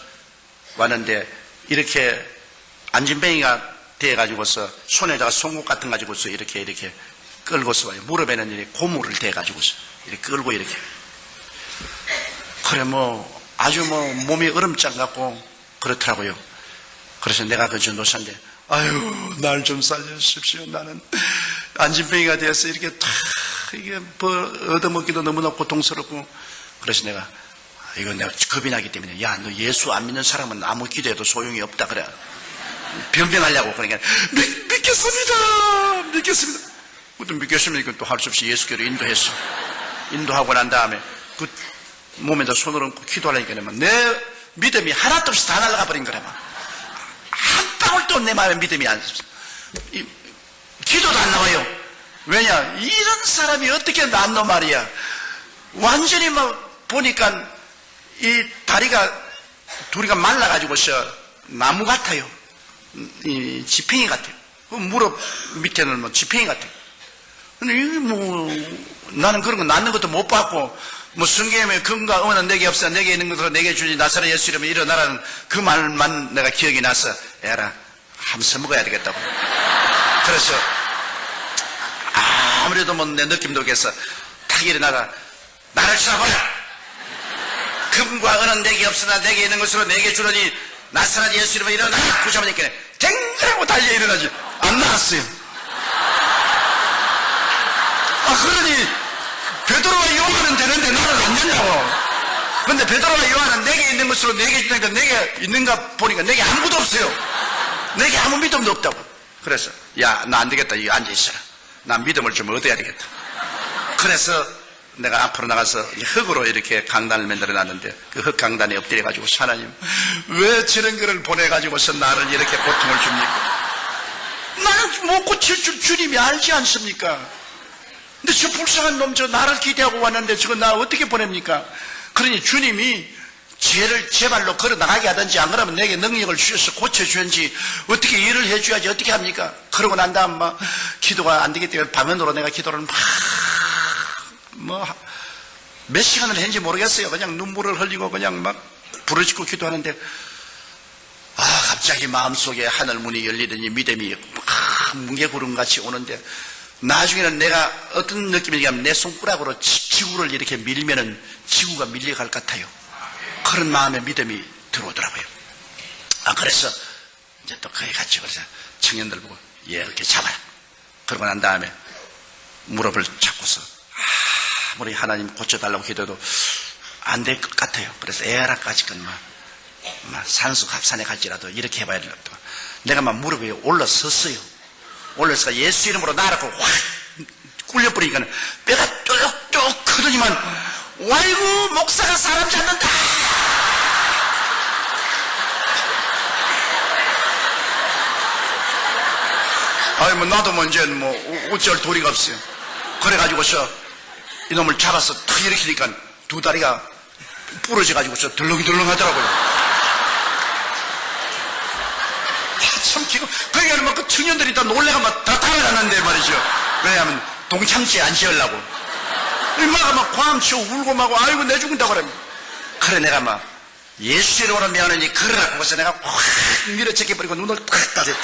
왔는데 이렇게 안진뱅이가 대가지고서 손에다가 송곳 같은 가지고서 이렇게 끌고서 와요. 무릎에는 이렇게 고무를 대가지고서 이렇게 끌고 이렇게. 그래 뭐 아주 뭐 몸이 얼음장 같고 그렇더라고요. 그래서 내가 그 전도사인데 아유 날 좀 살려주십시오. 나는 안진뱅이가 되어서 이렇게 다 이게 뭐 얻어먹기도 너무나 고통스럽고 그래서 내가 이거 내가 겁이 나기 때문에 야 너 예수 안 믿는 사람은 아무 기도해도 소용이 없다 그래. 변명하려고 그러니까 믿겠습니다. 그것도 믿겠습니다. 또 할 수 없이 예수께로 인도했어. 인도하고 난 다음에 그 몸에다 손을 얹고 기도하려니까 내 믿음이 하나도 없이 다 날아가 버린 거라. 한 방울도 내 마음에 믿음이 안 있어. 기도도 안 나와요. 왜냐? 이런 사람이 어떻게 낫노 말이야. 완전히 막 보니까 이 다리가 둘이가 말라가지고서 나무 같아요. 이 지팽이 같아요. 그 무릎 밑에는 뭐 지팽이 같아요. 근데 이게 뭐 나는 그런 거 낫는 것도 못 봤고 뭐 성경에 금과 은은 내게 없어 내게 있는 것으로 내게 주니 나사렛 예수 이름에 일어나라는 그 말만 내가 기억이 나서 에라 함서 먹어야 되겠다고. 그래서 아무래도 뭐 내 느낌도 겠어 딱 일어나가 나를 쳐다보라. 금과 은은 내게 없으나 내게 있는 것으로 내게 주느니 나사렛 예수 이름에 일어나라. 그 잡으니까 댕그라고 달려 일어나지. 안 나왔어요. 그러니 베드로와 요한은 되는데 나는 안 된다고. 근데 베드로와 요한은 내게 있는 것으로 내게 주니까 내게 있는가 보니까 내게 아무것도 없어요. 내게 아무 믿음도 없다고. 그래서 야 나 안 되겠다. 여기 앉아있어라. 난 믿음을 좀 얻어야 되겠다. 그래서 내가 앞으로 나가서 흙으로 이렇게 강단을 만들어 놨는데 그 흙 강단에 엎드려가지고 하나님 왜 저런 거를 보내가지고서 나를 이렇게 고통을 줍니까? 나는 못 고칠 줄 주님이 알지 않습니까? 근데 저 불쌍한 놈 저 나를 기대하고 왔는데 저거 나 어떻게 보냅니까? 그러니 주님이 죄를 제 발로 걸어 나가게 하든지 안 그러면 내게 능력을 주셔서 고쳐주는지 어떻게 일을 해줘야지 어떻게 합니까? 그러고 난 다음 막 기도가 안 되기 때문에 방언으로 내가 기도를 몇 시간을 했는지 모르겠어요. 그냥 눈물을 흘리고 그냥 막 부르짖고 기도하는데 갑자기 마음속에 하늘문이 열리더니 믿음이 뭉게구름같이 오는데 나중에는 내가 어떤 느낌이냐면 내 손가락으로 지구를 이렇게 밀면은 지구가 밀려갈 것 같아요. 그런 마음의 믿음이 들어오더라고요. 그래서 이제 또 거기 갔죠. 그래서 청년들 보고 이렇게 잡아라. 그러고 난 다음에 무릎을 잡고서 아무리 하나님 고쳐달라고 기도해도 안 될 것 같아요. 그래서 에라까지건 막 산수 갑산에 갈지라도 이렇게 해봐야 된다. 내가 막 무릎 위에 올라섰어요. 올라서서 예수 이름으로 나라고 확 굴려버리니까 뼈가 뚝뚝 크더니만 와이고 목사가 사람 잡는다. 아니 뭐 나도 뭐 이제 뭐 어쩔 도리가 없어요. 그래가지고서 이놈을 잡아서 탁 일으키니까 두 다리가 부러져가지고서 덜렁덜렁 하더라고요. 참 기고 그러니까 막 그 청년들이 다 놀래가 막 다 달아났는데 말이죠. 왜냐하면 동창지에 안 지으려고 얼마가 막 과음치고 울고 막 아이고 내 죽는다고 그래. 그래 내가 막 예수 이름으로 미안하니 그러라고 해서 내가 확 밀어제껴버리고 눈을 탁 따졌다.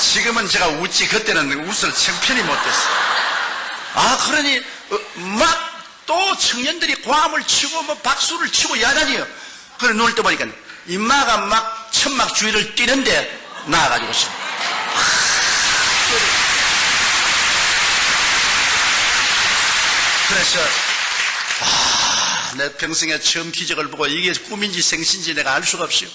지금은 제가 웃지 그때는 웃을 형편이 못됐어. 그러니 막 또 청년들이 과음을 치고 뭐 박수를 치고 야단이요. 그래 눈을 떠보니까 인마가 막 천막 주위를 뛰는데 나와가지고서 그래서 내 평생에 처음 기적을 보고 이게 꿈인지 생신지 내가 알 수가 없어요.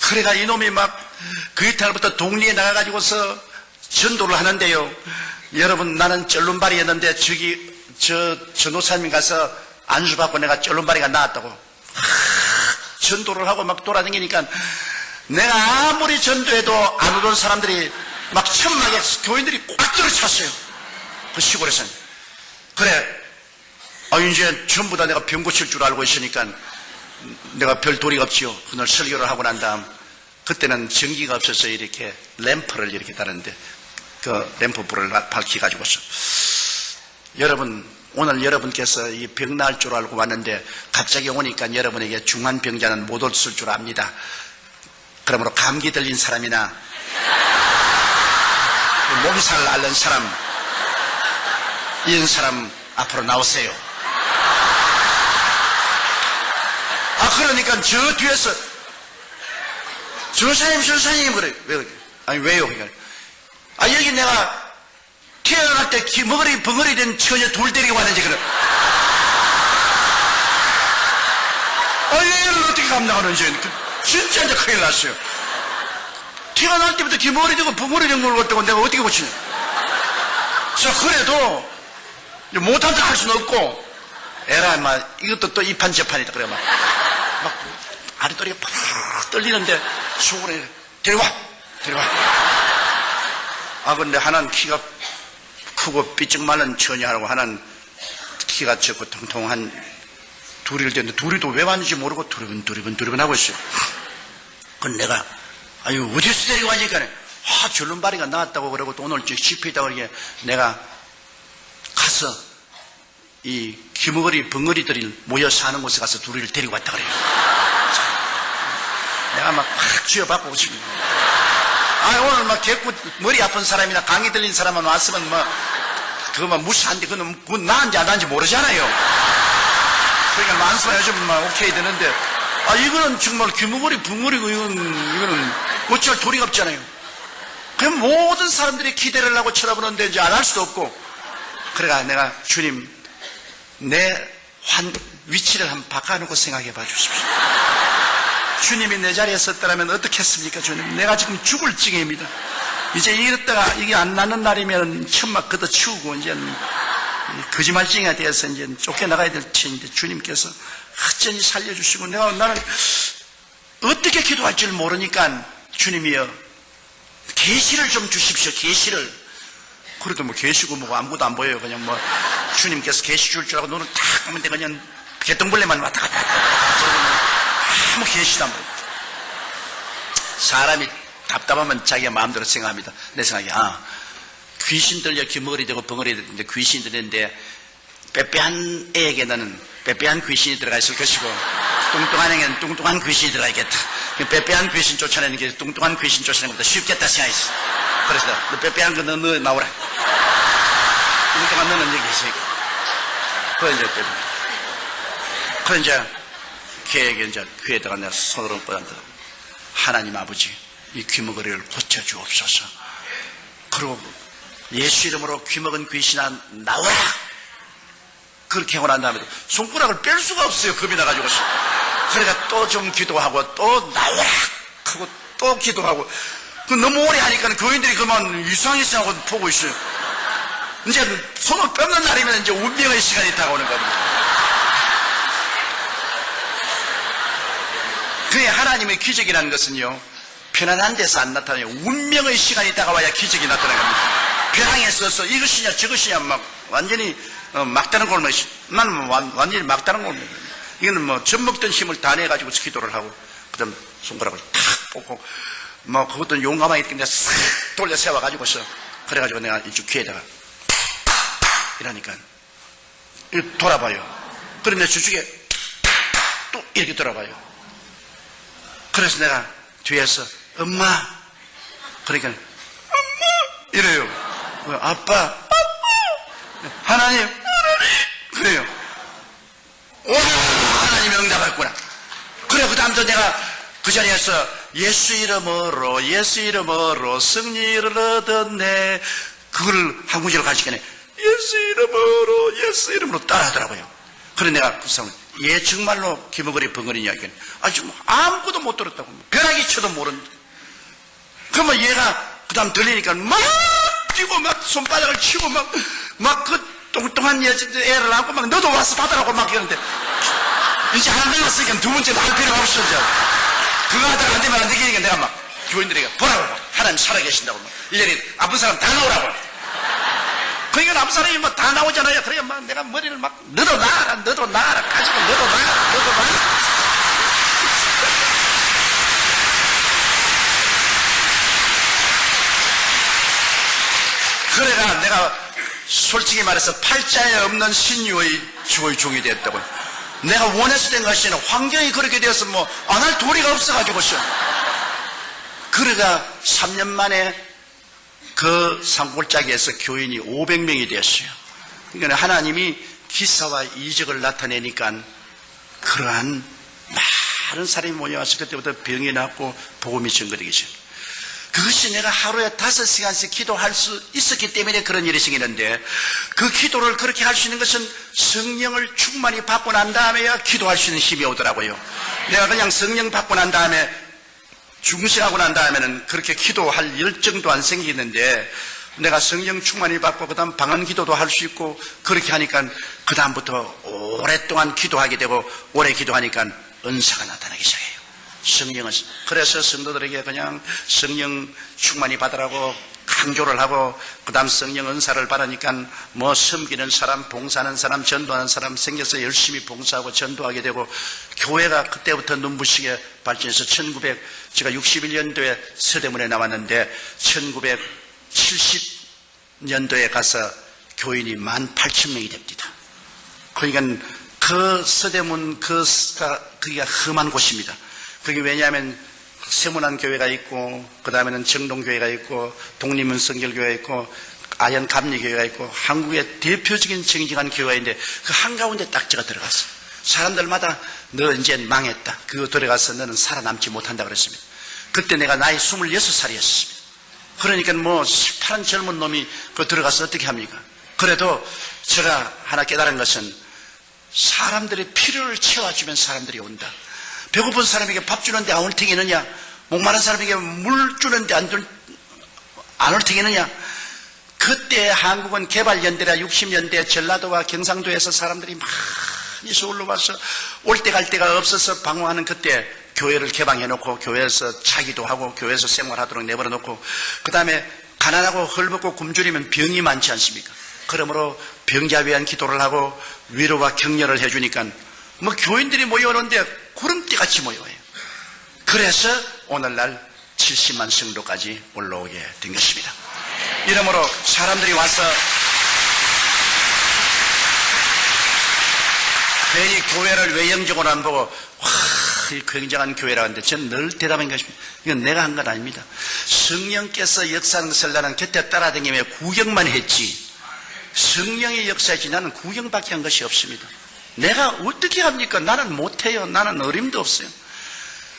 그래가 이놈이 막 그 이탈부터 동리에 나가가지고서 전도를 하는데요. 여러분 나는 쩔눈발이였는데 저기 전도사님 가서 안수받고 내가 쩔눈발이가 나왔다고 전도를 하고 막 돌아다니니까 내가 아무리 전도해도 안 오던 사람들이 막 천막에 교인들이 꽉 들어찼어요. 그 시골에서는. 그래 이제 전부 다 내가 병 고칠 줄 알고 있으니까 내가 별 도리가 없지요. 그날 설교를 하고 난 다음 그때는 전기가 없어서 이렇게 램프를 이렇게 다는데 그 램프 불을 밝혀가지고서 여러분 오늘 여러분께서 이 병 나을 줄 알고 왔는데 갑자기 오니까 여러분에게 중한 병자는 못 올을 줄 압니다. 그러므로 감기 들린 사람이나 몸살 앓는 사람 이런 사람 앞으로 나오세요. 그러니까 저 뒤에서 전사님 그래. 왜? 아니 왜요? 그러니까 여기 내가 태어날 때 기머리 벙어리 된 처녀 둘 데리고 왔는지 그래. 얘를 어떻게 감당하는지 진짜 이제 큰일 났어요. 태어날 때부터 기머리 되고 벙어리 된 걸 갖다가 내가 어떻게 고치냐. 자 그래도 못한다 할 수는 없고 에라 막 이것도 또 이판저판이다 그래 막 아랫도리가 팍 떨리는데 속으로 데려와 근데 하나는 키가 크고 삐쩍 마른 처녀하고 하나는 키가 적고 통통한 둘이를 됐는데 둘이도 왜 왔는지 모르고 두리번 하고 있어요. 그건 내가 어디서 데리고 왔니까 절름발이가 나왔다고 그러고 또 오늘 집회 있다고 그러게 내가 가서 이 기머리 벙어리들이 모여 사는 곳에 가서 둘이를 데리고 왔다 그래요. 내가 막 쥐어받고 오십니다. 오늘 막 개꾸 머리 아픈 사람이나 감기 들린 사람만 왔으면 그거만 무시한데 그건 나은지 안 나은지 모르잖아요. 그러니까 만수해주면 막 오케이 되는데 이거는 정말 기머리 벙어리고 이거는 어쩔 도리가 없잖아요. 그럼 모든 사람들이 기대를 하고 쳐다보는데 이제 안 할 수도 없고 그래가 내가 주님 내 위치를 한번 바꿔놓고 생각해 봐 주십시오. 주님이 내 자리에 섰더라면 어떻게 했습니까? 주님 내가 지금 죽을 지경입니다. 이제 이랬다가 이게 안 나는 날이면 천막 걷어치우고 이제 거짓말쟁이가 되어서 이제 쫓겨나가야 될 터인데 주님께서 어쩐지 살려주시고 나는 어떻게 기도할 줄 모르니까 주님이여 계시를 좀 주십시오. 계시를. 그래도 뭐 계시고 뭐 아무것도 안 보여요. 그냥 뭐 주님께서 계시 줄 줄 알고 눈을 탁 하면 그냥 개똥벌레만 왔다 갔다 아무 계시도 안 보여. 사람이 답답하면 자기가 마음대로 생각합니다. 내 생각에 귀신 들려 기머리 되고 벙어리 되는데 귀신 들리는데 빼빼한 애에게는 빼빼한 귀신이 들어가 있을 것이고 뚱뚱한 애에게는 뚱뚱한 귀신이 들어가 있겠다. 빼빼한 귀신 쫓아내는 게 뚱뚱한 귀신 쫓아내는 것보다 쉽겠다 생각했어. 그래서 너 빼빼한 거 너 나오라. 이럴 동안 너는 여기 있으니까. 그래 이제 걔에게 이제 귀에다가 내가 손을 얹고 앉아. 하나님 아버지, 이 귀머거리를 고쳐주옵소서. 그리고 예수 이름으로 귀먹은 귀신아 나와라. 그렇게 하고 난 다음에 손가락을 뺄 수가 없어요. 겁이 나가지고. 그러니까 또 좀 기도하고 또 나와라 하고 또 기도하고. 너무 오래 하니까 교인들이 그만 이상하고 보고 있어요. 이제 손을 뺏는 날이면 이제 운명의 시간이 다가오는 겁니다. 그게 하나님의 기적이라는 것은요, 편안한 데서 안 나타나요. 운명의 시간이 다가와야 기적이 나타나는 겁니다. 벼랑에 서서 이것이냐 저것이냐 막 완전히 막다른 골목, 나는 완전히 막다른 골목. 이거는 뭐 젖먹던 힘을 다 내가지고 기도를 하고, 그 다음 손가락을 탁 뽑고, 뭐 그것도 용감하게 내가 싹 돌려 세워가지고서, 그래가지고 내가 이쪽 귀에다가 이러니까 돌아봐요. 그래 내 주쪽에 또 이렇게 돌아봐요. 그래서 내가 뒤에서 엄마, 그러니까 엄마 이래요. 아빠, 하나님 그래요. 오, 하나님이 응답했구나. 그래 그 다음부터 내가 그 자리에서 예수 이름으로 승리를 얻었네, 그걸 한 구절을 가르치겠네. 예수 이름으로 따라하더라고요. 그래 내가 그 사람, 얘 정말로 기머거리 벙거리냐 이게 아주 아무것도 못 들었다고. 벼락이 쳐도 모른다. 그러면 얘가 그 다음 들리니까 막 뛰고 막 손바닥을 치고 막 그 뚱뚱한 애를 안고 막 너도 와서 받으라고 막 이러는데, 이제 하나 걸렸으니까 두 번째 할 필요가 없어. 이제 그거 하다가 안 되면 안 되니까 내가 막 교인들에게 보라고, 하나님 살아계신다고 막 일일이 아픈 사람 다 나오라고. 그러니까 아픈 사람이 막 다 나오잖아요. 그래 막 내가 머리를 막 너도 나가라 가지고 너도 나가. 그래가 내가 솔직히 말해서 팔자에 없는 신유의 주의 종이 됐다고. 내가 원해서 된 것이 아니라 환경이 그렇게 되어서 뭐 안 할 도리가 없어가지고서. 그래가 3년 만에 그 산골짜기에서 교인이 500명이 되었어요. 그러니까 하나님이 기사와 이적을 나타내니까 그러한 많은 사람이 모여와서 그때부터 병이 낫고 복음이 전거되기 시작해요. 그것이 내가 하루에 5시간씩 기도할 수 있었기 때문에 그런 일이 생기는데, 그 기도를 그렇게 할 수 있는 것은 성령을 충만히 받고 난 다음에야 기도할 수 있는 힘이 오더라고요. 내가 그냥 성령 받고 난 다음에 중생하고 난 다음에는 그렇게 기도할 열정도 안 생기는데, 내가 성령 충만히 받고 그 다음 방언 기도도 할 수 있고 그렇게 하니까 그 다음부터 오랫동안 기도하게 되고, 오래 기도하니까 은사가 나타나기 시작해요. 성령은. 그래서 성도들에게 그냥 성령 충만히 받으라고 강조를 하고, 그 다음 성령 은사를 받으니까 뭐 섬기는 사람, 봉사하는 사람, 전도하는 사람 생겨서 열심히 봉사하고 전도하게 되고, 교회가 그때부터 눈부시게 발전해서 제가 61년도에 서대문에 나왔는데 1970년도에 가서 교인이 18,000명이 됩니다. 그러니까 그 서대문 거기가 험한 곳입니다. 그게 왜냐하면 세문안 교회가 있고, 그 다음에는 정동교회가 있고, 독립문성결교회가 있고, 아현감리교회가 있고, 한국의 대표적인 정직한 교회인데 그 한가운데 딱 제가 들어갔어요. 사람들마다 너 이제 망했다, 그거 들어가서 너는 살아남지 못한다 그랬습니다. 그때 내가 나이 26살이었습니다. 그러니까 뭐 파란 젊은 놈이 그 들어가서 어떻게 합니까? 그래도 제가 하나 깨달은 것은 사람들의 필요를 채워주면 사람들이 온다. 배고픈 사람에게 밥 주는데 안 올 테겠느냐? 목마른 사람에게 물 주는데 안 올 테겠느냐? 그때 한국은 개발연대라 60년대 전라도와 경상도에서 사람들이 많이 서울로 와서 올 때 갈 데가 없어서 방황하는 그때 교회를 개방해놓고 교회에서 차기도 하고 교회에서 생활하도록 내버려놓고, 그 다음에 가난하고 헐벗고 굶주리면 병이 많지 않습니까? 그러므로 병자 위한 기도를 하고 위로와 격려를 해주니까 뭐 교인들이 모여오는데 구름띠같이 모여요. 그래서 오늘날 70만 성도까지 올라오게 된 것입니다. 이러므로 사람들이 와서 괜히 교회를 외형적으로 안 보고 와 굉장한 교회라는데 저는 늘 대답한 것입니다. 이건 내가 한 건 아닙니다. 성령께서 역사하는 것을 나는 곁에 따라다니며 구경만 했지, 성령의 역사이지 나는 구경밖에 한 것이 없습니다. 내가 어떻게 합니까? 나는 못해요. 나는 어림도 없어요.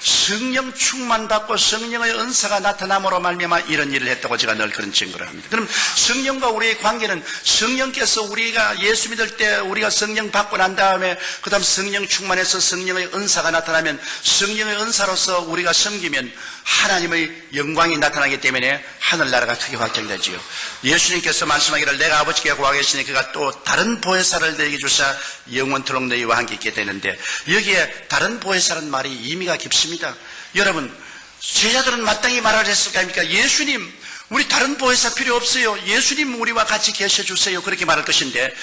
성령 충만받고 성령의 은사가 나타남으로 말미암아 이런 일을 했다고 제가 늘 그런 증거를 합니다. 그럼 성령과 우리의 관계는, 성령께서 우리가 예수 믿을 때 우리가 성령 받고 난 다음에 그 다음 성령 충만해서 성령의 은사가 나타나면, 성령의 은사로서 우리가 섬기면 하나님의 영광이 나타나기 때문에 하늘나라가 크게 확장되지요. 예수님께서 말씀하기를 내가 아버지께 구하겠으니 그가 또 다른 보혜사를 너에게 주사 영원토록 너희와 함께 있게 되는데, 여기에 다른 보혜사라는 말이 의미가 깊습니다. 여러분, 제자들은 마땅히 말을 했을 거 아닙니까? 예수님, 우리 다른 보혜사 필요 없어요. 예수님 우리와 같이 계셔주세요. 그렇게 말할 것인데,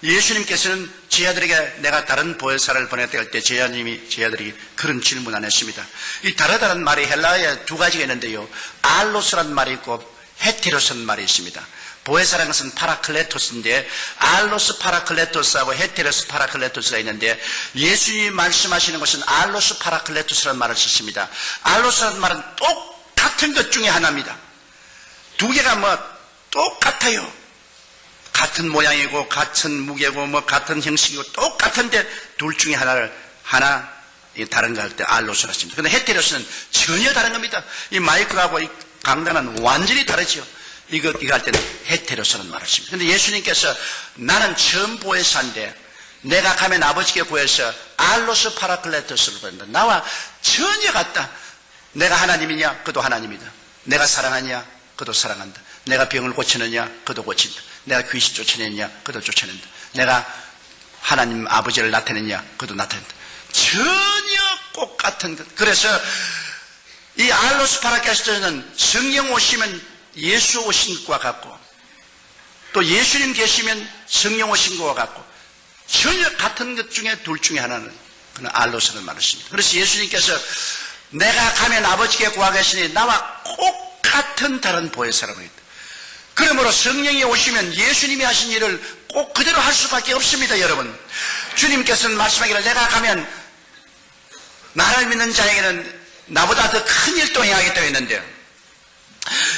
예수님께서는 제자들에게 내가 다른 보혜사를 보냈다 할 때 제자들이 그런 질문 안 했습니다. 이 다르다는 말이 헬라어에 두 가지가 있는데요, 알로스라는 말이 있고 헤테로스라는 말이 있습니다. 보혜사라는 것은 파라클레토스인데, 알로스 파라클레토스하고 헤테로스 파라클레토스가 있는데, 예수님이 말씀하시는 것은 알로스 파라클레토스라는 말을 썼습니다. 알로스라는 말은 똑같은 것 중에 하나입니다. 두 개가 똑같아요. 같은 모양이고 같은 무게고 같은 형식이고 똑같은데 둘 중에 하나 다른 거 할 때 알로스라 했습니다. 그런데 헤테로스는 전혀 다른 겁니다. 이 마이크하고 이 강단은 완전히 다르죠. 이거 할 때는 헤테로스라는 말을 했습니다. 그런데 예수님께서 나는 처음 보혜사인데 내가 가면 아버지께 구해서 알로스 파라클레토스를 보낸다. 나와 전혀 같다. 내가 하나님이냐? 그도 하나님이다. 내가 사랑하냐? 그도 사랑한다. 내가 병을 고치느냐? 그도 고친다. 내가 귀신 쫓아내느냐? 그도 쫓아낸다. 내가 하나님 아버지를 나타내느냐? 그도 나타낸다. 전혀 똑같은 것. 그래서 이 알로스 파라클레토스는 성령 오시면 예수 오신 것과 같고, 또 예수님 계시면 성령 오신 것과 같고, 전혀 같은 것 중에 둘 중에 하나는 그는 알로스를 말했습니다. 그래서 예수님께서 내가 가면 아버지께 구하겠으니 나와 똑같은 다른 보혜사라고 했다. 그러므로 성령이 오시면 예수님이 하신 일을 꼭 그대로 할 수밖에 없습니다. 여러분, 주님께서는 말씀하기를 내가 가면 나를 믿는 자에게는 나보다 더 큰 일도 행하겠다고 했는데,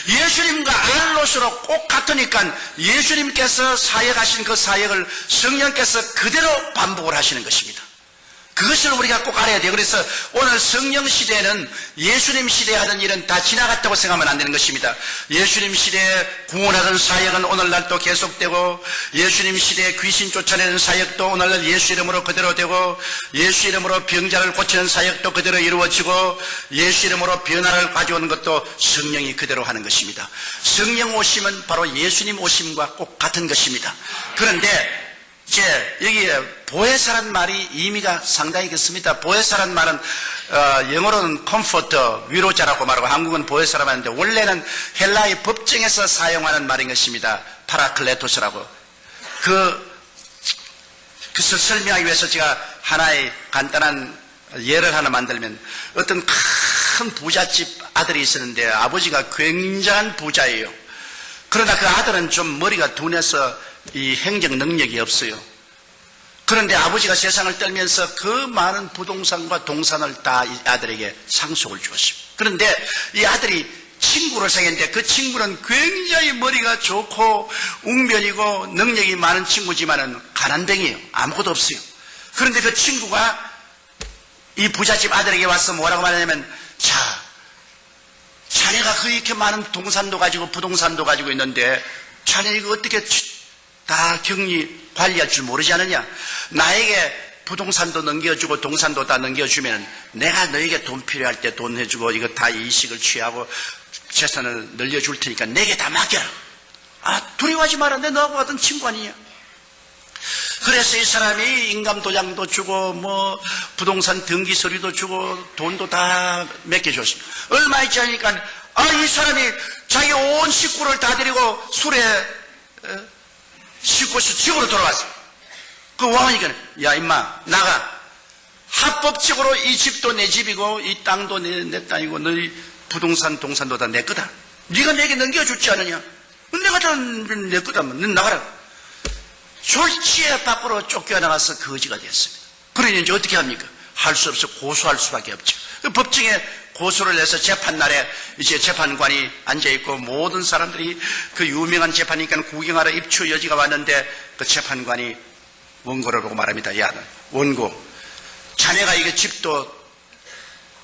예수님과 알로스로 꼭 같으니까 예수님께서 사역하신 그 사역을 성령께서 그대로 반복을 하시는 것입니다. 그것을 우리가 꼭 알아야 돼요. 그래서 오늘 성령 시대에는 예수님 시대에 하던 일은 다 지나갔다고 생각하면 안 되는 것입니다. 예수님 시대에 구원하던 사역은 오늘날도 계속되고, 예수님 시대에 귀신 쫓아내는 사역도 오늘날 예수 이름으로 그대로 되고, 예수 이름으로 병자를 고치는 사역도 그대로 이루어지고, 예수 이름으로 변화를 가져오는 것도 성령이 그대로 하는 것입니다. 성령 오심은 바로 예수님 오심과 꼭 같은 것입니다. 그런데 이제 여기에 보혜사란 말이 의미가 상당히 깊습니다. 보혜사란 말은 영어로는 컴포터, 위로자라고 말하고 한국은 보혜사라고 하는데, 원래는 헬라의 법정에서 사용하는 말인 것입니다. 파라클레토스라고. 그것을 설명하기 위해서 제가 하나의 간단한 예를 하나 만들면, 어떤 큰 부잣집 아들이 있었는데 아버지가 굉장한 부자예요. 그러나 그 아들은 좀 머리가 둔해서 이 행정 능력이 없어요. 그런데 아버지가 세상을 떨면서 그 많은 부동산과 동산을 다 이 아들에게 상속을 주었습니다. 그런데 이 아들이 친구를 사귀었는데, 그 친구는 굉장히 머리가 좋고 웅변이고 능력이 많은 친구지만은 가난뱅이에요. 아무것도 없어요. 그런데 그 친구가 이 부잣집 아들에게 와서 뭐라고 말하냐면, 자네가 그렇게 많은 동산도 가지고 부동산도 가지고 있는데 자네 이거 어떻게 다 격리 관리할 줄 모르지 않느냐? 나에게 부동산도 넘겨주고 동산도 다 넘겨주면 내가 너에게 돈 필요할 때 돈 해주고 이거 다 이식을 취하고 재산을 늘려줄 테니까 내게 다 맡겨라. 두려워하지 마라. 내 너하고 같은 친구 아니냐? 그래서 이 사람이 인감도장도 주고 부동산 등기 서류도 주고 돈도 다 맡겨줬습니다. 얼마 있지 않으니까 이 사람이 자기 온 식구를 다 데리고 술에 싣고서 집으로 돌아왔어. 그 왕이니까 야 임마 나가. 합법적으로 이 집도 내 집이고 이 땅도 내 땅이고 너희 부동산 동산도 다 내 거다. 네가 내게 넘겨줬지 않느냐? 내가 다 내 거다면 넌 나가라. 졸지에 밖으로 쫓겨나가서 거지가 됐습니다. 그러니 이제 어떻게 합니까? 할 수 없어 고소할 수밖에 없죠. 그 법정에 고소를 해서 재판날에 이제 재판관이 앉아있고 모든 사람들이 그 유명한 재판이니까 구경하러 입추 여지가 왔는데 그 재판관이 원고를 보고 말합니다. 야, 원고, 자네가 이게 집도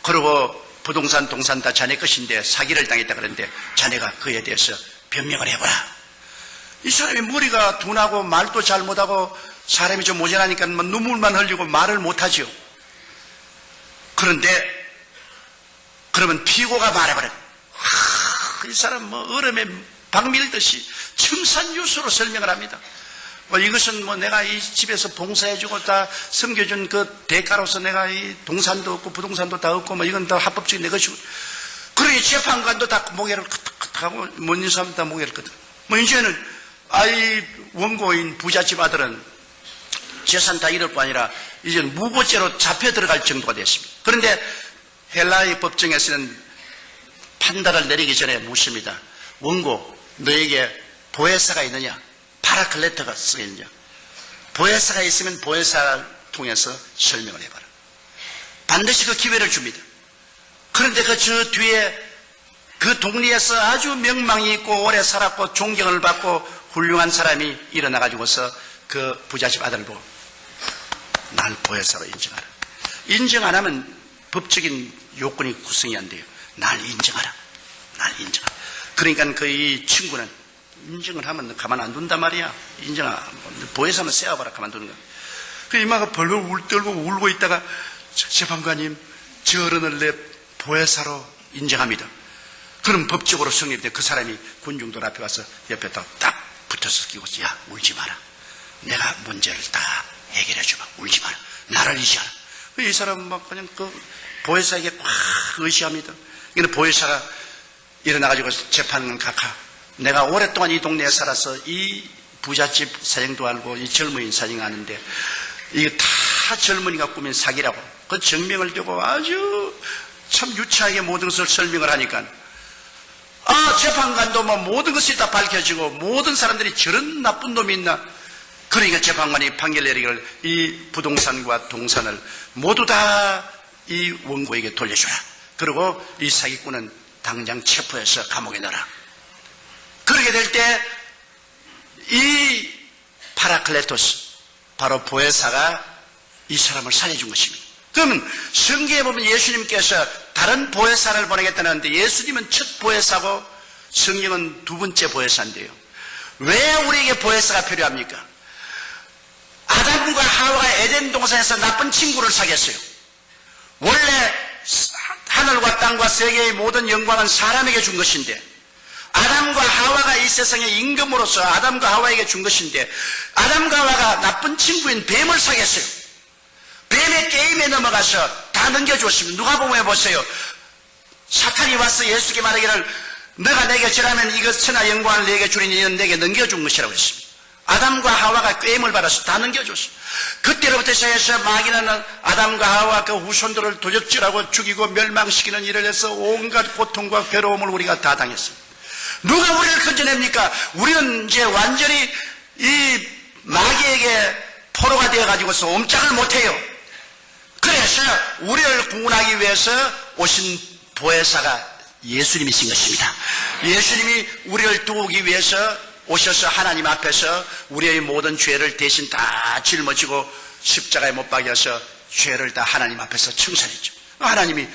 그러고 부동산, 동산 다 자네 것인데 사기를 당했다 그러는데 자네가 그에 대해서 변명을 해보라. 이 사람이 머리가 둔하고 말도 잘 못하고 사람이 좀 모자라니까 뭐 눈물만 흘리고 말을 못하죠. 그런데 그러면 피고가 말해버려. 이 사람 뭐 얼음에 박 밀듯이 청산유수로 설명을 합니다. 뭐 이것은 뭐 내가 이 집에서 봉사해주고 다 섬겨준 그 대가로서 내가 이 동산도 없고 부동산도 다 없고 뭐 이건 다 합법적인 내 것이고. 그러니 재판관도 다 모개를 하고 못 있는 사람 다 모개를 끄덕. 뭐 이제는 아이 원고인 부잣집 아들은 재산 다 잃을 거 아니라 이제는 무고죄로 잡혀 들어갈 정도가 됐습니다. 그런데 헬라의 법정에서는 판단을 내리기 전에 묻습니다. 원고, 너에게 보혜사가 있느냐? 파라클레토가 쓰겠느냐? 보혜사가 있으면 보혜사를 통해서 설명을 해봐라. 반드시 그 기회를 줍니다. 그런데 그 저 뒤에 그 동리에서 아주 명망이 있고 오래 살았고 존경을 받고 훌륭한 사람이 일어나가지고서 그 부잣집 아들을 보고 날 보혜사로 인정하라. 인정 안 하면 법적인 요건이 구성이 안 돼요. 날 인정하라. 날 인정하라. 그러니까 그 이 친구는 인정을 하면 가만 안 둔단 말이야. 보혜사면 세워봐라. 가만 두는 거야. 그 이마가 벌벌 떨고 울고 있다가 재판관님, 저 어른을 내 보혜사로 인정합니다. 그럼 법적으로 성립돼. 그 사람이 군중들 앞에 와서 옆에 딱 붙어서 끼고, 야, 울지 마라. 내가 문제를 다 해결해 주마. 울지 마라. 나를 의지하라. 이 사람은 막 그냥 그 보혜사에게 꽉 의지합니다. 근데 보혜사가 일어나가지고 재판은 각하. 내가 오랫동안 이 동네에 살아서 이 부잣집 사정도 알고 이 젊은이 사정 아는데 이게 다 젊은이가 꾸민 사기라고. 그 증명을 대고 아주 참 유치하게 모든 것을 설명을 하니까 재판관도 뭐 모든 것이 다 밝혀지고 모든 사람들이 저런 나쁜 놈이 있나. 그러니까 재판관이 판결 내리기를 이 부동산과 동산을 모두 다 이 원고에게 돌려주라. 그리고 이 사기꾼은 당장 체포해서 감옥에 넣어라. 그렇게 될 때 이 파라클레토스, 바로 보혜사가 이 사람을 살려준 것입니다. 그러면 성경에 보면 예수님께서 다른 보혜사를 보내겠다는데 예수님은 첫 보혜사고 성경은 두 번째 보혜사인데요. 왜 우리에게 보혜사가 필요합니까? 아담과 하와가 에덴 동산에서 나쁜 친구를 사귀었어요. 원래 하늘과 땅과 세계의 모든 영광은 사람에게 준 것인데 아담과 하와가 이 세상의 임금으로서 아담과 하와에게 준 것인데 아담과 하와가 나쁜 친구인 뱀을 사귀었어요. 뱀의 게임에 넘어가서 다 넘겨줬습니다. 누가복음에 보세요. 사탄이 와서 예수께 말하기를 너가 내게 절하면 이것 천하 영광을 내게 주리니 이는 내게 넘겨준 것이라고 했습니다. 아담과 하와가 게임을 받아서 다 넘겨줬어요. 그때로부터 시작해서 마귀는 아담과 하와 그 후손들을 도적질하고 죽이고 멸망시키는 일을 해서 온갖 고통과 괴로움을 우리가 다 당했습니다. 누가 우리를 건져냅니까? 우리는 이제 완전히 이 마귀에게 포로가 되어가지고서 옴짝을 못해요. 그래서 우리를 구원하기 위해서 오신 보혜사가 예수님이신 것입니다. 예수님이 우리를 도우기 위해서 오셔서 하나님 앞에서 우리의 모든 죄를 대신 다 짊어지고 십자가에 못 박여서 죄를 다 하나님 앞에서 청산했죠. 하나님이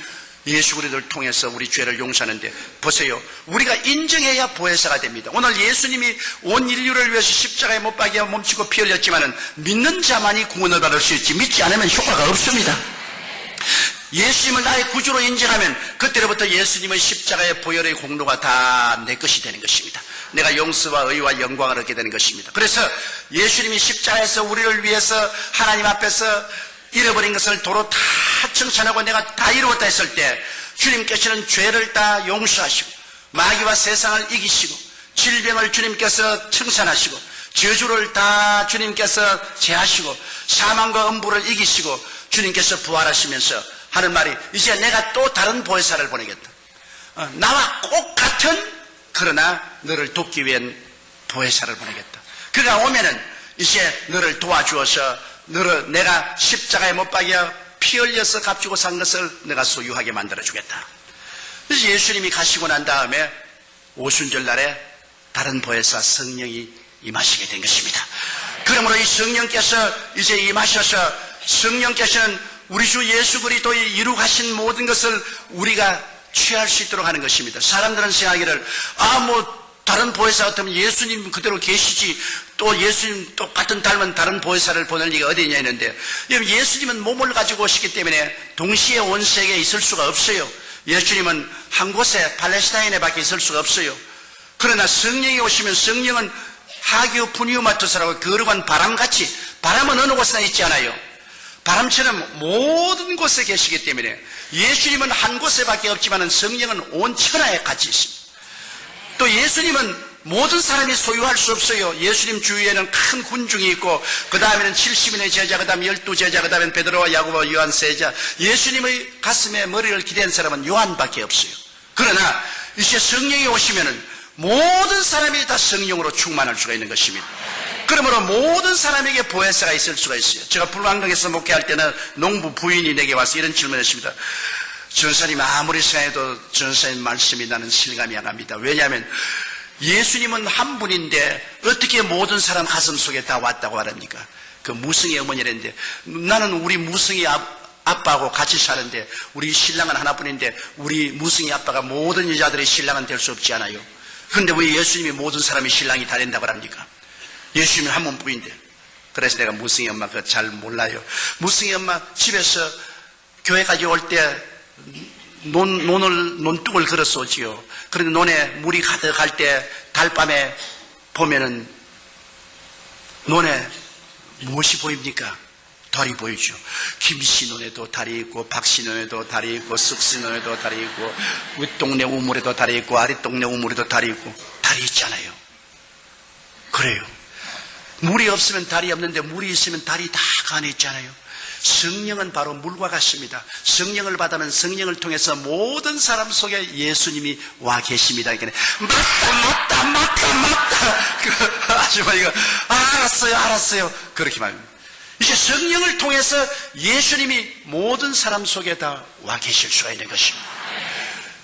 예수 그리스도를 통해서 우리 죄를 용서하는데 보세요. 우리가 인정해야 보혜사가 됩니다. 오늘 예수님이 온 인류를 위해서 십자가에 못 박여 몸치고 피 흘렸지만은 믿는 자만이 구원을 받을 수 있지 믿지 않으면 효과가 없습니다. 예수님을 나의 구주로 인정하면 그때로부터 예수님의 십자가의 보혈의 공로가 다 내 것이 되는 것입니다. 내가 용서와 의와 영광을 얻게 되는 것입니다. 그래서 예수님이 십자가에서 우리를 위해서 하나님 앞에서 잃어버린 것을 도로 다 청산하고 내가 다 이루었다 했을 때 주님께서는 죄를 다 용서하시고 마귀와 세상을 이기시고 질병을 주님께서 청산하시고 저주를 다 주님께서 제하시고 사망과 음부를 이기시고 주님께서 부활하시면서 하는 말이 이제 내가 또 다른 보혜사를 보내겠다. 나와 꼭 같은 그러나 너를 돕기 위한 보혜사를 보내겠다. 그가 오면은 이제 너를 도와주어서 너를 내가 십자가에 못 박여 피 흘려서 값주고 산 것을 내가 소유하게 만들어주겠다. 그래서 예수님이 가시고 난 다음에 오순절 날에 다른 보혜사 성령이 임하시게 된 것입니다. 그러므로 이 성령께서 이제 임하셔서 성령께서는 우리 주 예수 그리스도의 이룩하신 모든 것을 우리가 취할 수 있도록 하는 것입니다. 사람들은 생각하기를 다른 보혜사 같으면 예수님 그대로 계시지 또 예수님 똑같은 닮은 다른 보혜사를 보낼 리가 어디 있냐 했는데, 예수님은 몸을 가지고 오시기 때문에 동시에 온 세계에 있을 수가 없어요. 예수님은 한 곳에 팔레스타인에 밖에 있을 수가 없어요. 그러나 성령이 오시면 성령은 하기오 푸니우마토스라고 거룩한 바람같이, 바람은 어느 곳에나 있지 않아요. 바람처럼 모든 곳에 계시기 때문에 예수님은 한 곳에 밖에 없지만 성령은 온 천하에 같이 있습니다. 또 예수님은 모든 사람이 소유할 수 없어요. 예수님 주위에는 큰 군중이 있고 그 다음에는 70인의 제자, 그 다음에 12제자, 그 다음에 베드로와 야고보, 요한 세자. 예수님의 가슴에 머리를 기댄 사람은 요한밖에 없어요. 그러나 이제 성령이 오시면은 모든 사람이 다 성령으로 충만할 수가 있는 것입니다. 그러므로 모든 사람에게 보혜사가 있을 수가 있어요. 제가 불광동에서 목회할 때는 농부 부인이 내게 와서 이런 질문을 했습니다. 전사님, 아무리 생각해도 전사님 말씀이 나는 실감이 안 갑니다. 왜냐하면 예수님은 한 분인데 어떻게 모든 사람 가슴 속에 다 왔다고 하랍니까? 그 무성의 어머니랬는데, 나는 우리 무성의 아빠하고 같이 사는데 우리 신랑은 하나뿐인데 우리 무성의 아빠가 모든 여자들의 신랑은 될 수 없지 않아요? 그런데 왜 예수님이 모든 사람이 신랑이 다 된다고 합니까? 예수님은 한 분뿐인데. 그래서 내가 무성의 엄마 그거 잘 몰라요. 무성의 엄마 집에서 교회까지 올 때 논둑을 걸어서 오지요. 그런데 논에 물이 가득할 때 달밤에 보면은 논에 무엇이 보입니까? 달이 보이죠. 김씨 논에도 달이 있고, 박씨 논에도 달이 있고, 쓱씨 논에도 달이 있고, 윗동네 우물에도 달이 있고, 아랫동네 우물에도 달이 있고, 달이 있잖아요. 그래요. 물이 없으면 달이 없는데 물이 있으면 달이 다 그 안에 있잖아요. 성령은 바로 물과 같습니다. 성령을 받으면 성령을 통해서 모든 사람 속에 예수님이 와 계십니다. 그러니까 맞다. 그 아주머니가 알았어요. 그렇게 말합니다. 이제 성령을 통해서 예수님이 모든 사람 속에 다 와 계실 수가 있는 것입니다.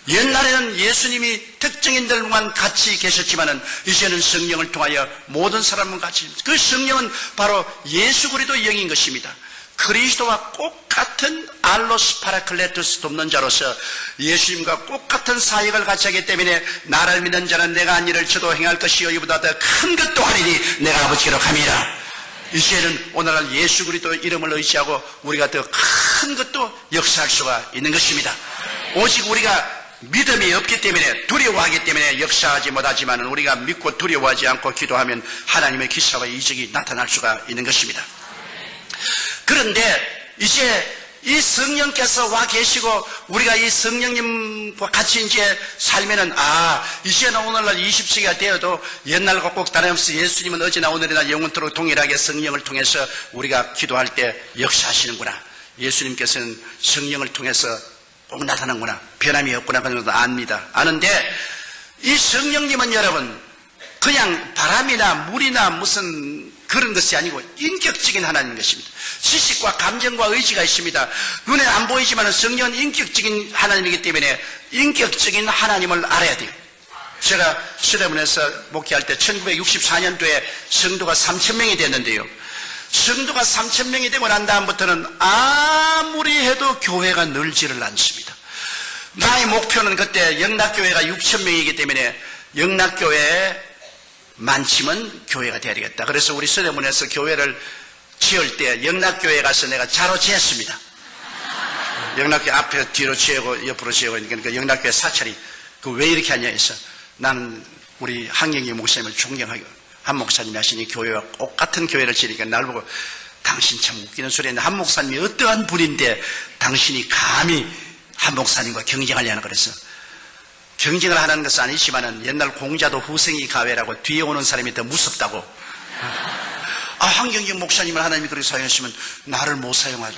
옛날에는 예수님이 특정인들만 같이 계셨지만은 이제는 성령을 통하여 모든 사람은 같이, 그 성령은 바로 예수 그리스도의 영인 것입니다. 그리스도와 똑같은 알로스 파라클레토스 돕는 자로서 예수님과 똑같은 사역을 같이 하기 때문에 나를 믿는 자는 내가 한 일을 저도 행할 것이요 이보다 더 큰 것도 하리니 내가 아버지께로 감이라. 이제는 오늘날 예수 그리스도의 이름을 의지하고 우리가 더 큰 것도 역사할 수가 있는 것입니다. 오직 우리가 믿음이 없기 때문에, 두려워하기 때문에 역사하지 못하지만 우리가 믿고 두려워하지 않고 기도하면 하나님의 기사와 이적이 나타날 수가 있는 것입니다. 그런데 이제 이 성령께서 와 계시고 우리가 이 성령님과 같이 이제 살면은 이제는 오늘날 20세기가 되어도 옛날과 꼭 다름없이 예수님은 어제나 오늘이나 영원토록 동일하게 성령을 통해서 우리가 기도할 때 역사하시는구나. 예수님께서는 성령을 통해서 꼭 나타나는구나. 변함이 없구나. 그런 것도 압니다. 아는데 이 성령님은 여러분 그냥 바람이나 물이나 무슨 그런 것이 아니고 인격적인 하나님인 것입니다. 지식과 감정과 의지가 있습니다. 눈에 안 보이지만 성령은 인격적인 하나님이기 때문에 인격적인 하나님을 알아야 돼요. 제가 서대문에서 목회할 때 1964년도에 성도가 3,000명이 됐는데요. 성도가 3,000명이 되고 난 다음부터는 아무리 해도 교회가 늘지를 않습니다. 나의 목표는 그때 영락교회가 6,000명이기 때문에 영락교회에 많지면 교회가 돼야 되겠다. 그래서 우리 서대문에서 교회를 지을 때 영락교회에 가서 내가 자로 지었습니다. 영락교회 앞에 뒤로 지고 옆으로 지고 그러니까 영락교회 사찰이 그 왜 이렇게 하냐 해서 나는 우리 한경희 목사님을 존경하고 한 목사님이 하시니 교회와 똑같은 교회를 지으니까 날 보고 당신 참 웃기는 소리 했는데 한 목사님이 어떠한 분인데 당신이 감히 한 목사님과 경쟁하려는 그래서 경쟁을 하는 것은 아니지만은 옛날 공자도 후생이 가외라고 뒤에 오는 사람이 더 무섭다고. 한경경 목사님을 하나님이 그렇게 사용했으면 나를 못 사용할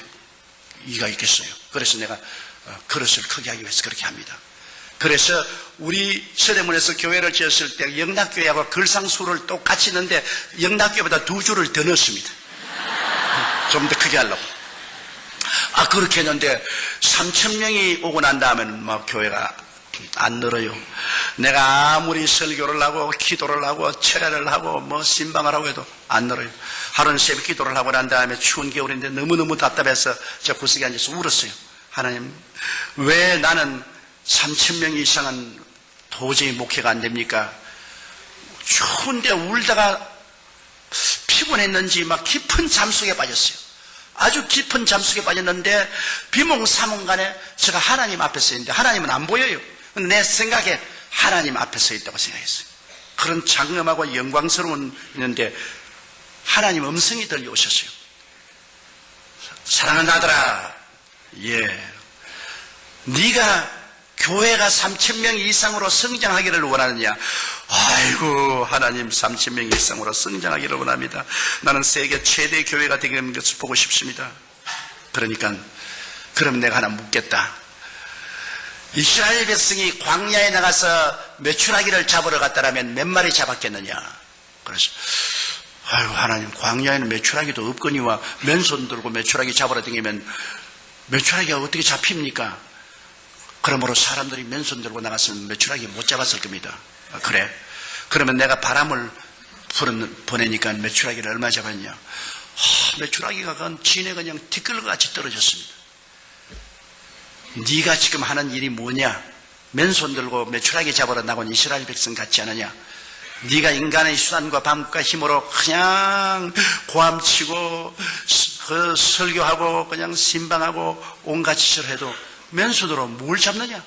이가 있겠어요. 그래서 내가 그릇을 크게 하기 위해서 그렇게 합니다. 그래서 우리 서대문에서 교회를 지었을 때 영락교회하고 글상수를 똑같이 넣는데 영락교회보다 2줄을 더 넣었습니다. 좀 더 크게 하려고. 그렇게 했는데 3,000명이 오고 난 다음에는 막 교회가 안 늘어요. 내가 아무리 설교를 하고 기도를 하고 철야를 하고 뭐 신방을 하고 해도 안 늘어요. 하루는 새벽 기도를 하고 난 다음에 추운 겨울인데 너무너무 답답해서 저 구석에 앉아서 울었어요. 하나님, 왜 나는 3,000명 이상은 도저히 목회가 안 됩니까? 추운데 울다가 피곤했는지 막 깊은 잠속에 빠졌어요. 아주 깊은 잠속에 빠졌는데 비몽사몽간에 제가 하나님 앞에 서 있는데 하나님은 안 보여요. 내 생각에 하나님 앞에 서 있다고 생각했어요. 그런 장엄하고 영광스러운 있는데 하나님 음성이 들려오셨어요. 사랑하는 아들아, 네가 교회가 3,000명 이상으로 성장하기를 원하느냐? 아이고, 하나님 3,000명 이상으로 성장하기를 원합니다. 나는 세계 최대 교회가 되는 것을 보고 싶습니다. 그러니까 그럼 내가 하나 묻겠다. 이스라엘 백성이 광야에 나가서 메추라기를 잡으러 갔다라면 몇 마리 잡았겠느냐? 그래서 아이고, 하나님, 광야에는 메추라기도 없거니와 맨손 들고 메추라기 잡으러 다니면 메추라기가 어떻게 잡힙니까? 그러므로 사람들이 맨손 들고 나갔으면 메추라기 못 잡았을 겁니다. 그래? 그러면 내가 바람을 보내니까 메추라기를 얼마 잡았냐? 메추라기가 진에 그냥 티끌같이 떨어졌습니다. 네가 지금 하는 일이 뭐냐? 맨손 들고 메추라기 잡으러 나온 이스라엘 백성 같지 않느냐? 네가 인간의 수단과 방법과 힘으로 그냥 고함치고 설교하고 그냥 신방하고 온갖 짓을 해도 맨손으로 뭘 잡느냐?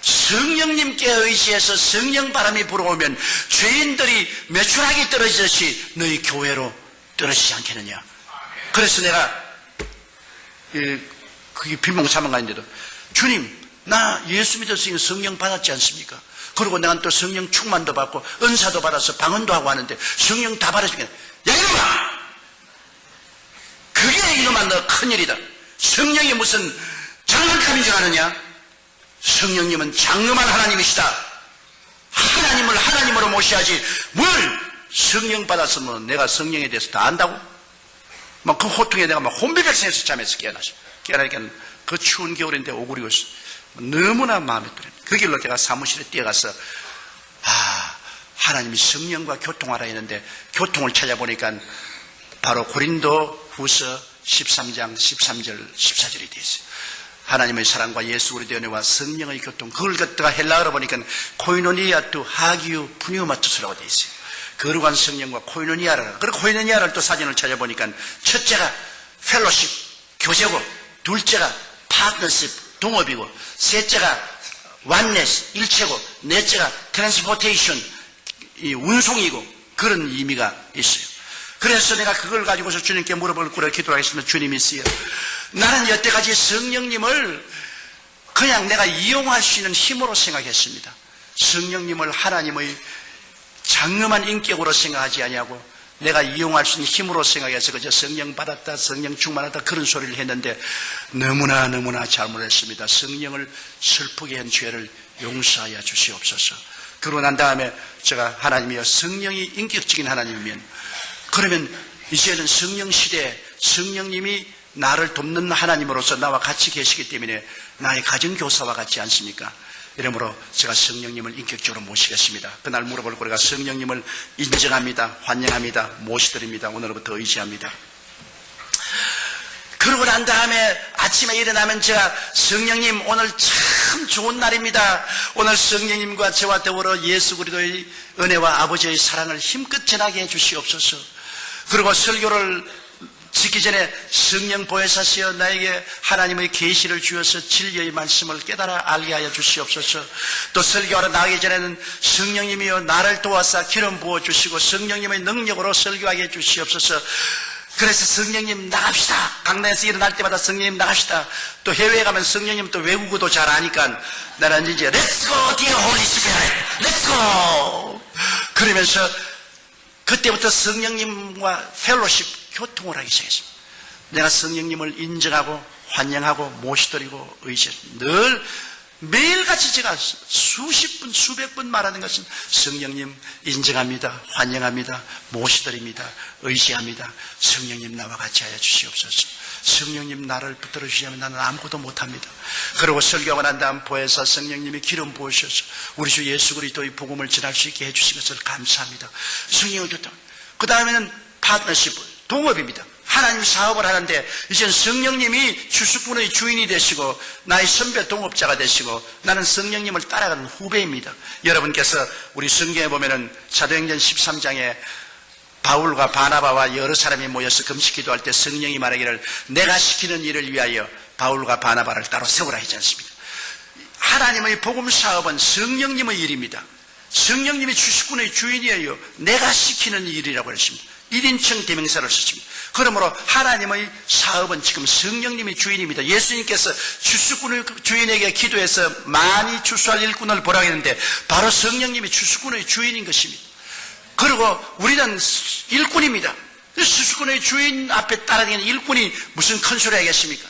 성령님께 의지해서 성령 바람이 불어오면 죄인들이 메추라기 떨어지듯이 너희 교회로 떨어지지 않겠느냐? 그래서 내가 그게 비몽사몽간인데도 주님, 나 예수 믿었으니 성령 받았지 않습니까? 그리고 내가 또 성령 충만도 받고 은사도 받아서 방언도 하고 하는데 성령 다 받아주겠네. 야, 이놈아! 그게 이놈아 너 큰일이다. 성령이 무슨 장난감인 줄 아느냐? 성령님은 장엄한 하나님이시다. 하나님을 하나님으로 모셔야지 뭘 성령 받았으면 내가 성령에 대해서 다 안다고? 막 그 호통에 내가 막 혼비백산에서 잠에서 깨어나죠. 깨어나니까 그 추운 겨울인데 오그리고 너무나 마음에 들어요. 그 길로 제가 사무실에 뛰어가서 하나님이 성령과 교통하라 했는데 교통을 찾아보니까 바로 고린도 후서 13장 13절 14절이 되어 있어요. 하나님의 사랑과 예수 그리스도의 은혜와 성령의 교통, 그걸 갖다가 헬라어로 보니까 코이노니아투 하기우 푸니오마투스라고 되어 있어요. 거룩한 성령과 코이노니아를, 그리고 코이노니아를 또 사진을 찾아보니까 첫째가 펠로십, 교제고, 둘째가 파트너십, 동업이고, 셋째가 완네스, 일체고, 넷째가 트랜스포테이션, 운송이고, 그런 의미가 있어요. 그래서 내가 그걸 가지고서 주님께 물어볼 거라 기도하겠습니다. 주님이 있어요. 나는 여태까지 성령님을 그냥 내가 이용할 수 있는 힘으로 생각했습니다. 성령님을 하나님의 장엄한 인격으로 생각하지 아니하고 내가 이용할 수 있는 힘으로 생각해서 그저 성령 받았다, 성령 충만하다 그런 소리를 했는데 너무나 잘못했습니다. 성령을 슬프게 한 죄를 용서하여 주시옵소서. 그러고 난 다음에 제가 하나님이여, 성령이 인격적인 하나님이면 그러면 이제는 성령 시대에 성령님이 나를 돕는 하나님으로서 나와 같이 계시기 때문에 나의 가정교사와 같지 않습니까? 이러므로 제가 성령님을 인격적으로 모시겠습니다. 그날 물어볼 거리가 성령님을 인정합니다. 환영합니다. 모시드립니다. 오늘부터 의지합니다. 그러고 난 다음에 아침에 일어나면 제가 성령님 오늘 참 좋은 날입니다. 오늘 성령님과 저와 더불어 예수 그리스도의 은혜와 아버지의 사랑을 힘껏 전하게 해 주시옵소서. 그리고 설교를 짓기 전에 성령 보혜사시여 나에게 하나님의 계시를 주어서 진리의 말씀을 깨달아 알게 하여 주시옵소서. 또 설교하러 나가기 전에는 성령님이여 나를 도와서 기름 부어주시고 성령님의 능력으로 설교하게 해 주시옵소서. 그래서 성령님 나갑시다. 강단에서 일어날 때마다 성령님 나갑시다. 또 해외에 가면 성령님 또 외국어도 잘 아니까 나는 이제 Let's go dear Holy Spirit, Let's go. 그러면서 그때부터 성령님과 펠로십 교통을 하기 시작했습니다. 내가 성령님을 인정하고 환영하고 모시드리고 의지했습니다. 늘 매일같이 제가 수십 분 수백 번 말하는 것은 성령님 인정합니다. 환영합니다. 모시드립니다. 의지합니다. 성령님 나와 같이 하여 주시옵소서. 성령님 나를 붙들어 주시면 나는 아무것도 못합니다. 그리고 설교하고 난 다음 보혜사 성령님이 기름 부으셔서 우리 주 예수 그리스도의 복음을 전할 수 있게 해주신 것을 감사합니다. 성령을 줬다. 그 다음에는 파트너십, 동업입니다. 하나님 사업을 하는데 이젠 성령님이 주수꾼의 주인이 되시고 나의 선배 동업자가 되시고 나는 성령님을 따라가는 후배입니다. 여러분께서 우리 성경에 보면은 사도행전 13장에 바울과 바나바와 여러 사람이 모여서 금식 기도할 때 성령이 말하기를 내가 시키는 일을 위하여 바울과 바나바를 따로 세우라 하지 않습니까? 하나님의 복음 사업은 성령님의 일입니다. 성령님이 주수꾼의 주인이에요. 내가 시키는 일이라고 했습니다. 1인称 대명사를 썼습니다. 그러므로 하나님의 사업은 지금 성령님이 주인입니다. 예수님께서 주수꾼의 주인에게 기도해서 많이 주수할 일꾼을 보라고 했는데 바로 성령님이 주수꾼의 주인인 것입니다. 그리고 우리는 일꾼입니다. 주수꾼의 주인 앞에 따라다니는 일꾼이 무슨 큰 소리 하겠습니까?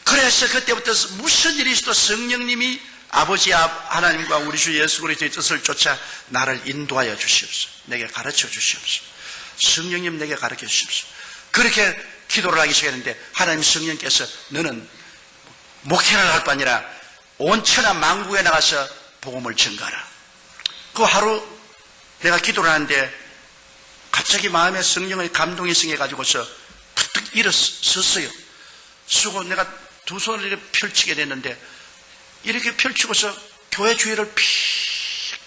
그래서 그때부터 무슨 일이 있어도 성령님이 아버지 하나님과 우리 주 예수 그리스도의 뜻을 쫓아 나를 인도하여 주시옵소서. 내게 가르쳐 주시옵소서. 성령님 내게 가르쳐 주시옵소서. 그렇게 기도를 하기 시작했는데 하나님 성령께서 너는 목회를 할 바 아니라 온 천하 만국에 나가서 복음을 전가하라. 그 하루 내가 기도를 하는데 갑자기 마음에 성령의 감동이 생겨가지고서 툭툭 일어섰어요. 쓰고 내가 두 손을 이렇게 펼치게 됐는데 이렇게 펼치고서 교회 주위를 픽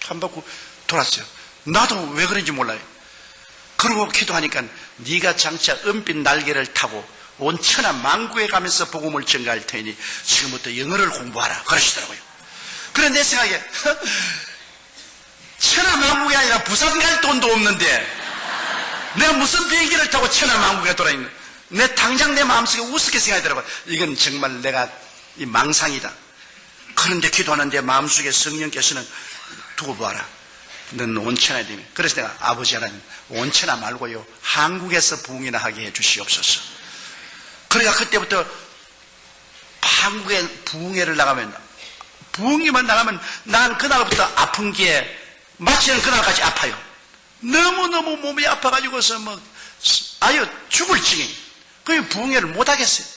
한 바퀴 돌았어요. 나도 왜 그런지 몰라요. 그러고 기도하니까 네가 장차 은빛 날개를 타고 온 천하 만국에 가면서 복음을 전가할 테니 지금부터 영어를 공부하라 그러시더라고요. 그래 내 생각에 천하 만국이 아니라 부산 갈 돈도 없는데 내가 무슨 비행기를 타고 천하 만국에 돌아있는 내 당장 내 마음속에 우습게 생각이 들어봐요. 이건 정말 내가 이 망상이다. 그런데 기도하는데 마음속에 성령께서는 두고 보아라. 넌 온천하야 되면. 그래서 내가 아버지 하나님 온천하 말고요 한국에서 부흥이나 하게 해 주시옵소서. 그러니까 그때부터 한국에 부흥회를 나가면 부흥회만 나가면 난 그날부터 아픈 게 마치는 그날까지 아파요. 너무너무 몸이 아파가지고서 아유 죽을 지경. 그 부흥회를 못 하겠어요.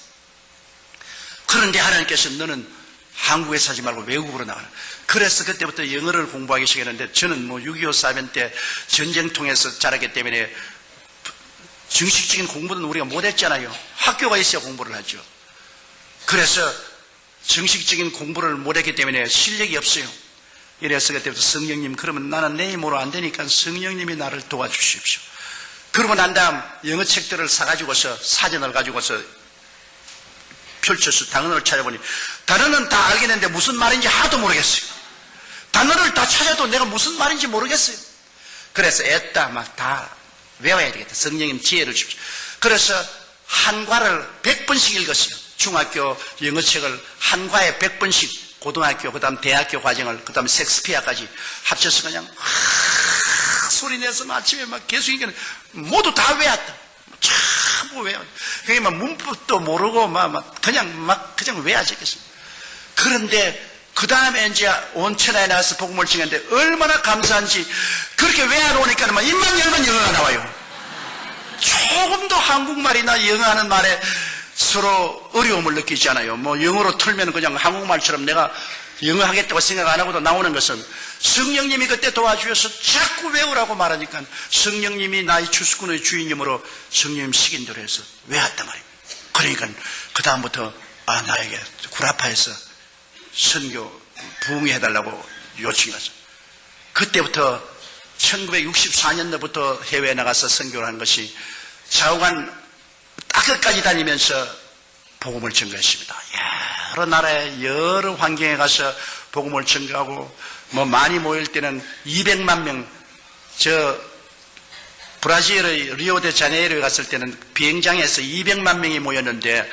그런데 하나님께서 너는 한국에 사지 말고 외국으로 나가라. 그래서 그때부터 영어를 공부하기 시작했는데 저는 6.25 사변 때 전쟁 통해서 자랐기 때문에 정식적인 공부는 우리가 못했잖아요. 학교가 있어야 공부를 하죠. 그래서 정식적인 공부를 못했기 때문에 실력이 없어요. 이래서 그때부터 성령님 그러면 나는 내 힘으로 안 되니까 성령님이 나를 도와주십시오. 그러고 난 다음 영어 책들을 사가지고서 사전을 가지고서 펼쳐서 단어를 찾아보니 단어는 다 알겠는데 무슨 말인지 하나도 모르겠어요. 단어를 다 찾아도 내가 무슨 말인지 모르겠어요. 그래서 애따 막 다 외워야 되겠다. 성령님 지혜를 주십시오. 그래서 한과를 100번씩 읽었어요. 중학교 영어책을 한과에 100번씩 고등학교 그 다음 대학교 과정을 그 다음에 섹스피어까지 합쳐서 그냥 소리 내서 아침에 막 계속 모두 다 외웠다. 전부 외웠다. 그게 막 문법도 모르고 그냥 외워졌겠어요. 그런데 그 다음에 이제 온 천하에 나가서 복음을 전했는데 얼마나 감사한지 그렇게 외워놓으니까 입만 열면 영어가 나와요. 조금도 한국말이나 영어하는 말에 서로 어려움을 느끼지 않아요. 영어로 틀면 그냥 한국말처럼 내가 영어 하겠다고 생각 안 하고도 나오는 것은 성령님이 그때 도와주셔서 자꾸 외우라고 말하니까 성령님이 나의 주수꾼의 주인님으로 성령님 시킨대로 해서 외웠단 말이에요. 그러니까 그 다음부터 나에게 구라파에서 선교 부흥회 해달라고 요청이 왔어요. 그때부터 1964년도부터 해외에 나가서 선교를 한 것이 좌우간 땅끝까지 다니면서 복음을 전가했습니다. 여러 나라에 여러 환경에 가서 복음을 전가하고 많이 모일 때는 200만 명 브라질의 리오데자네이루에 갔을 때는 비행장에서 200만 명이 모였는데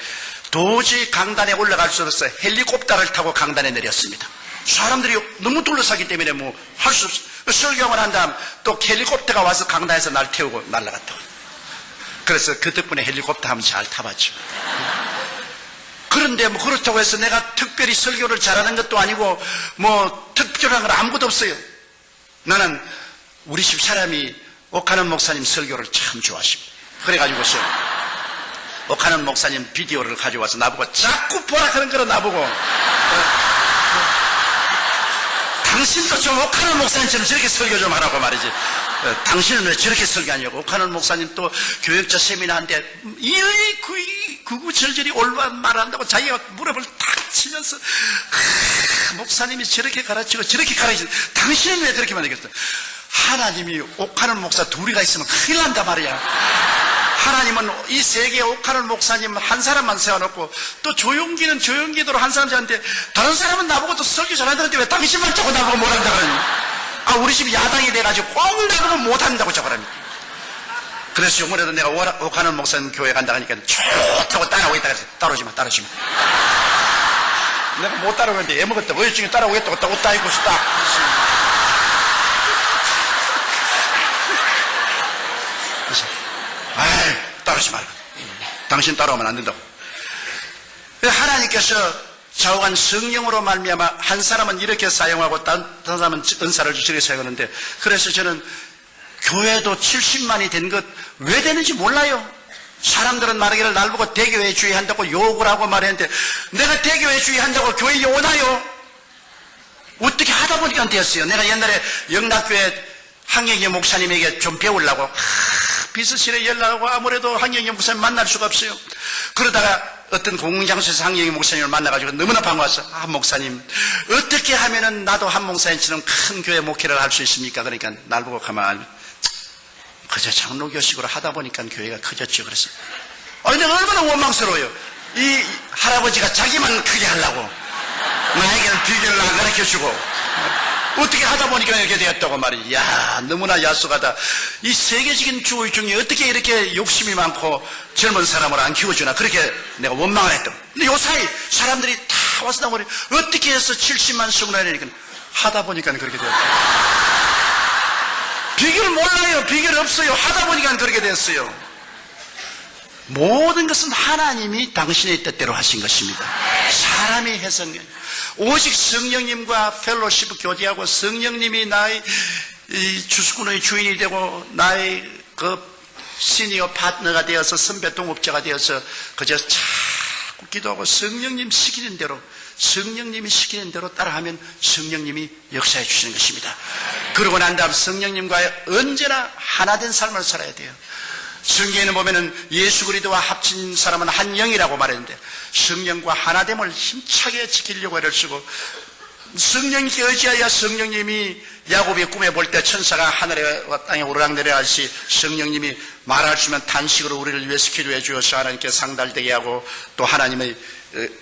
도저히 강단에 올라갈 수 없어서 헬리콥터를 타고 강단에 내렸습니다. 사람들이 너무 둘러싸기 때문에 할 수 없어요. 설교를 한 다음 또 헬리콥터가 와서 강단에서 날 태우고 날아갔다고. 그래서 그 덕분에 헬리콥터 한번 잘 타봤죠. 그런데 그렇다고 해서 내가 특별히 설교를 잘하는 것도 아니고 특별한 건 아무것도 없어요. 나는 우리 집 사람이 옥하는 목사님 설교를 참 좋아하십니다. 그래가지고서 옥하는 목사님 비디오를 가져와서 나보고 자꾸 보라 하는 거로 나보고 당신도 좀 옥하는 목사님처럼 저렇게 설교 좀 하라고 말이지. 당신은 왜 저렇게 설교하냐고. 옥하는 목사님 또 교육자 세미나 한데 구구절절히 올바른 말을 한다고 자기가 무릎을 탁 치면서 목사님이 저렇게 가르치고 저렇게 가르치고 당신은 왜 그렇게 말하겠어. 하나님이 옥하는 목사 둘이가 있으면 큰일 난다 말이야. 하나님은 이 세계에 옥하는 목사님 한 사람만 세워놓고 또 조용기는 조용기대로 한 사람 세웠는데 다른 사람은 나보고 또 설교 잘한다는데 왜 당신만 자꾸 나보고 못한다 그러니. 우리 집 야당이 돼가지고 꼭 나보고 못한다고 저거랍니다. 그래서 요번에도 내가 옥하는 목사님 교회 간다 하니까 좋다고 따라오고 있다 그래서 따라오지 마. 내가 못 따라오는데 애먹었다. 의중에 따라오겠다고 딱 옷 다 입고 딱. 아이, 따르지 마라. 당신 따라오면 안 된다고. 하나님께서 좌우한 성령으로 말미암아 한 사람은 이렇게 사용하고 다른 사람은 은사를 저렇게 사용하는데, 그래서 저는 교회도 70만이 된 것 왜 되는지 몰라요. 사람들은 말하기를 날 보고 대교회주의 한다고 욕을 하고 말했는데, 내가 대교회주의 한다고 교회에 오나요? 어떻게 하다 보니까 되었어요. 내가 옛날에 영락교회 한경희 목사님에게 좀 배우려고 비서실에 연락하고 아무래도 한경희 목사님 만날 수가 없어요. 그러다가 어떤 공공장소에서 한경희 목사님을 만나가지고 너무나 반가웠어. 목사님 어떻게 하면은 나도 한 목사님처럼 큰 교회 목회를 할 수 있습니까? 그러니까 날 보고 가만히 그저 장로교식으로 하다 보니까 교회가 커졌죠. 그래서 내가 얼마나 원망스러워요. 이 할아버지가 자기만 크게 하려고 나에게는 비결을 안 가르쳐주고 어떻게 하다 보니까 이렇게 되었다고 말이지. 야, 너무나 야속하다. 이 세계적인 주의 중에 어떻게 이렇게 욕심이 많고 젊은 사람을 안 키워주나, 그렇게 내가 원망을 했던. 근데 요 사이 사람들이 다 와서 나오니 어떻게 해서 70만 성을 하려니까 하다 보니까 그렇게 되었다. 비결 몰라요. 비결 없어요. 하다 보니까 그렇게 됐어요. 모든 것은 하나님이 당신의 뜻대로 하신 것입니다. 사람이 해석이 오직 성령님과 펠로십 교제하고 성령님이 나의 주수꾼의 주인이 되고 나의 그 시니어 파트너가 되어서 선배 동업자가 되어서 그저 자꾸 기도하고 성령님 시키는 대로, 성령님이 시키는 대로 따라하면 성령님이 역사해 주시는 것입니다. 그러고 난 다음 성령님과 언제나 하나된 삶을 살아야 돼요. 성경에는 보면은 예수 그리스도와 합친 사람은 한 영이라고 말했는데, 성령과 하나됨을 힘차게 지키려고 애를 쓰고, 성령님께 의지하여 성령님이 야곱이 꿈에 볼 때 천사가 하늘에 땅에 오르락내리하듯이 성령님이 말할 수 있는 단식으로 우리를 위해서 기도해 주어서 하나님께 상달되게 하고 또 하나님의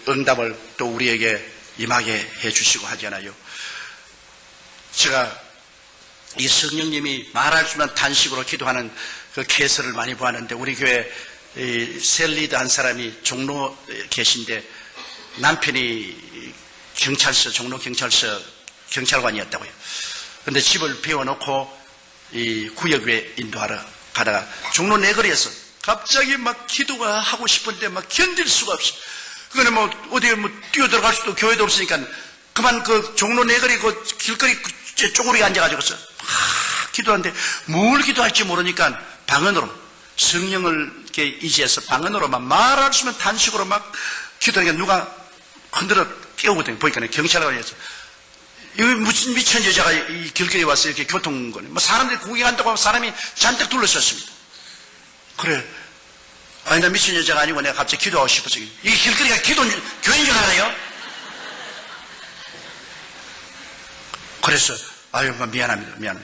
응답을 또 우리에게 임하게 해 주시고 하잖아요. 제가 이 성령님이 말할 수 있는 단식으로 기도하는 그 개설을 많이 보았는데, 우리 교회 셀리드 한 사람이 종로 계신데 남편이 경찰서, 종로 경찰서 경찰관이었다고요. 근데 집을 비워놓고 이 구역에 인도하러 가다가 종로 내거리에서 갑자기 막 기도가 하고 싶은데 막 견딜 수가 없어. 그거는 뭐 어디에 뭐 뛰어들어갈 수도 교회도 없으니까 그만 그 종로 내거리 그 길거리 쪼그리게 앉아가지고서 기도하는데 뭘 기도할지 모르니까 방언으로 성령을 이렇게 의지해서 방언으로만 말할 수 있는 단식으로 막 기도하니까 누가 흔들어 깨우거든요. 보니까 경찰관이어서 이거 무슨 미친 여자가 이 길거리에 와서 이렇게 교통거네. 뭐 사람들이 구경한다고 하면 사람이 잔뜩 둘러섰습니다. 그래. 아니, 나 미친 여자가 아니고 내가 갑자기 기도하고 싶어서. 이 길거리가 교회인 줄 알아요? 그래서, 미안합니다.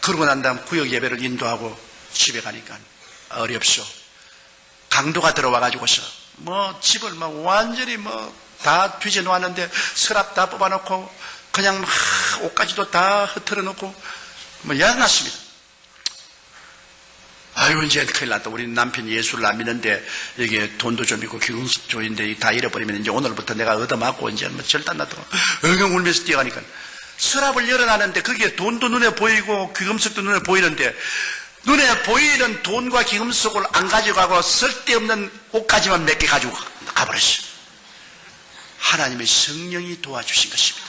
그러고 난 다음 구역 예배를 인도하고 집에 가니까 어렵소. 강도가 들어와가지고서, 집을 완전히 다 뒤져 놓았는데 서랍 다 뽑아놓고 그냥 옷까지도 다 흐트러 놓고 야단났습니다. 이제 큰일 났다. 우리 남편이 예수를 안 믿는데 여기에 돈도 좀 있고 기금도 좀 있는데 다 잃어버리면 이제 오늘부터 내가 얻어맞고 이제 절단 났다고 엉엉 울면서 뛰어가니까 서랍을 열어놨는데 거기에 돈도 눈에 보이고 귀금속도 눈에 보이는데 눈에 보이는 돈과 귀금속을 안 가져가고 쓸데없는 옷까지만 몇 개 가지고 가버렸어요. 하나님의 성령이 도와주신 것입니다.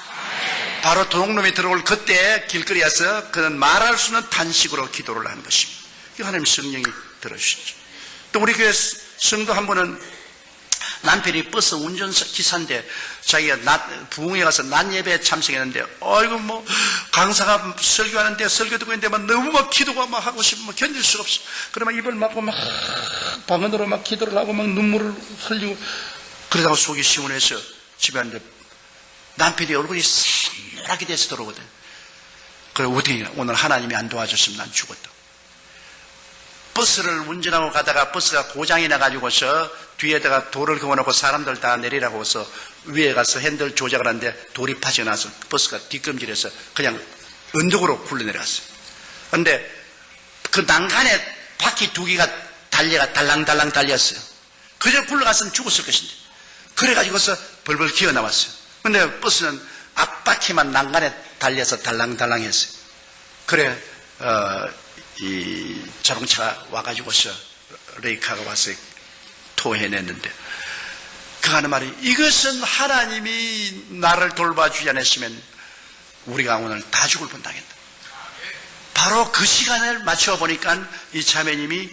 바로 도둑놈이 들어올 그때 길거리에서 그는 말할 수 없는 단식으로 기도를 하는 것입니다. 하나님 성령이 들어주시죠. 또 우리 교회 성도 한 분은 남편이 버스 운전기사인데 자기가 부흥회 가서 낮 예배에 참석했는데 아이고 뭐 강사가 설교하는데 설교 듣고 있는데 막 너무 막 기도가 막 하고 싶으면 막 견딜 수가 없어. 그러면 입을 막고 막 방언으로 막 기도를 하고 막 눈물을 흘리고 그러다가 속이 시원해서 집에 왔는데 남편이 얼굴이 새하게 돼서 들어오거든. 그래 어떻게 오늘 하나님이 안 도와줬으면 난 죽었다. 버스를 운전하고 가다가 버스가 고장이 나가지고서 뒤에다가 돌을 그어놓고 사람들 다 내리라고 해서 위에 가서 핸들 조작을 하는데 돌이 파져나서 버스가 뒷검질해서 그냥 언덕으로 굴러내려갔어요. 그런데 그 난간에 바퀴 두 개가 달려가 달랑달랑 달렸어요. 그저 굴러갔으면 죽었을 것인데 그래가지고서 벌벌 기어 나왔어요. 근데 버스는 앞바퀴만 난간에 달려서 달랑달랑했어요. 그래 이 자동차가 와가지고서 레이카가 와서 토해냈는데 그 하는 말이 이것은 하나님이 나를 돌봐주지 않았으면 우리가 오늘 다 죽을 뻔하겠다. 바로 그 시간을 맞춰보니까 이 자매님이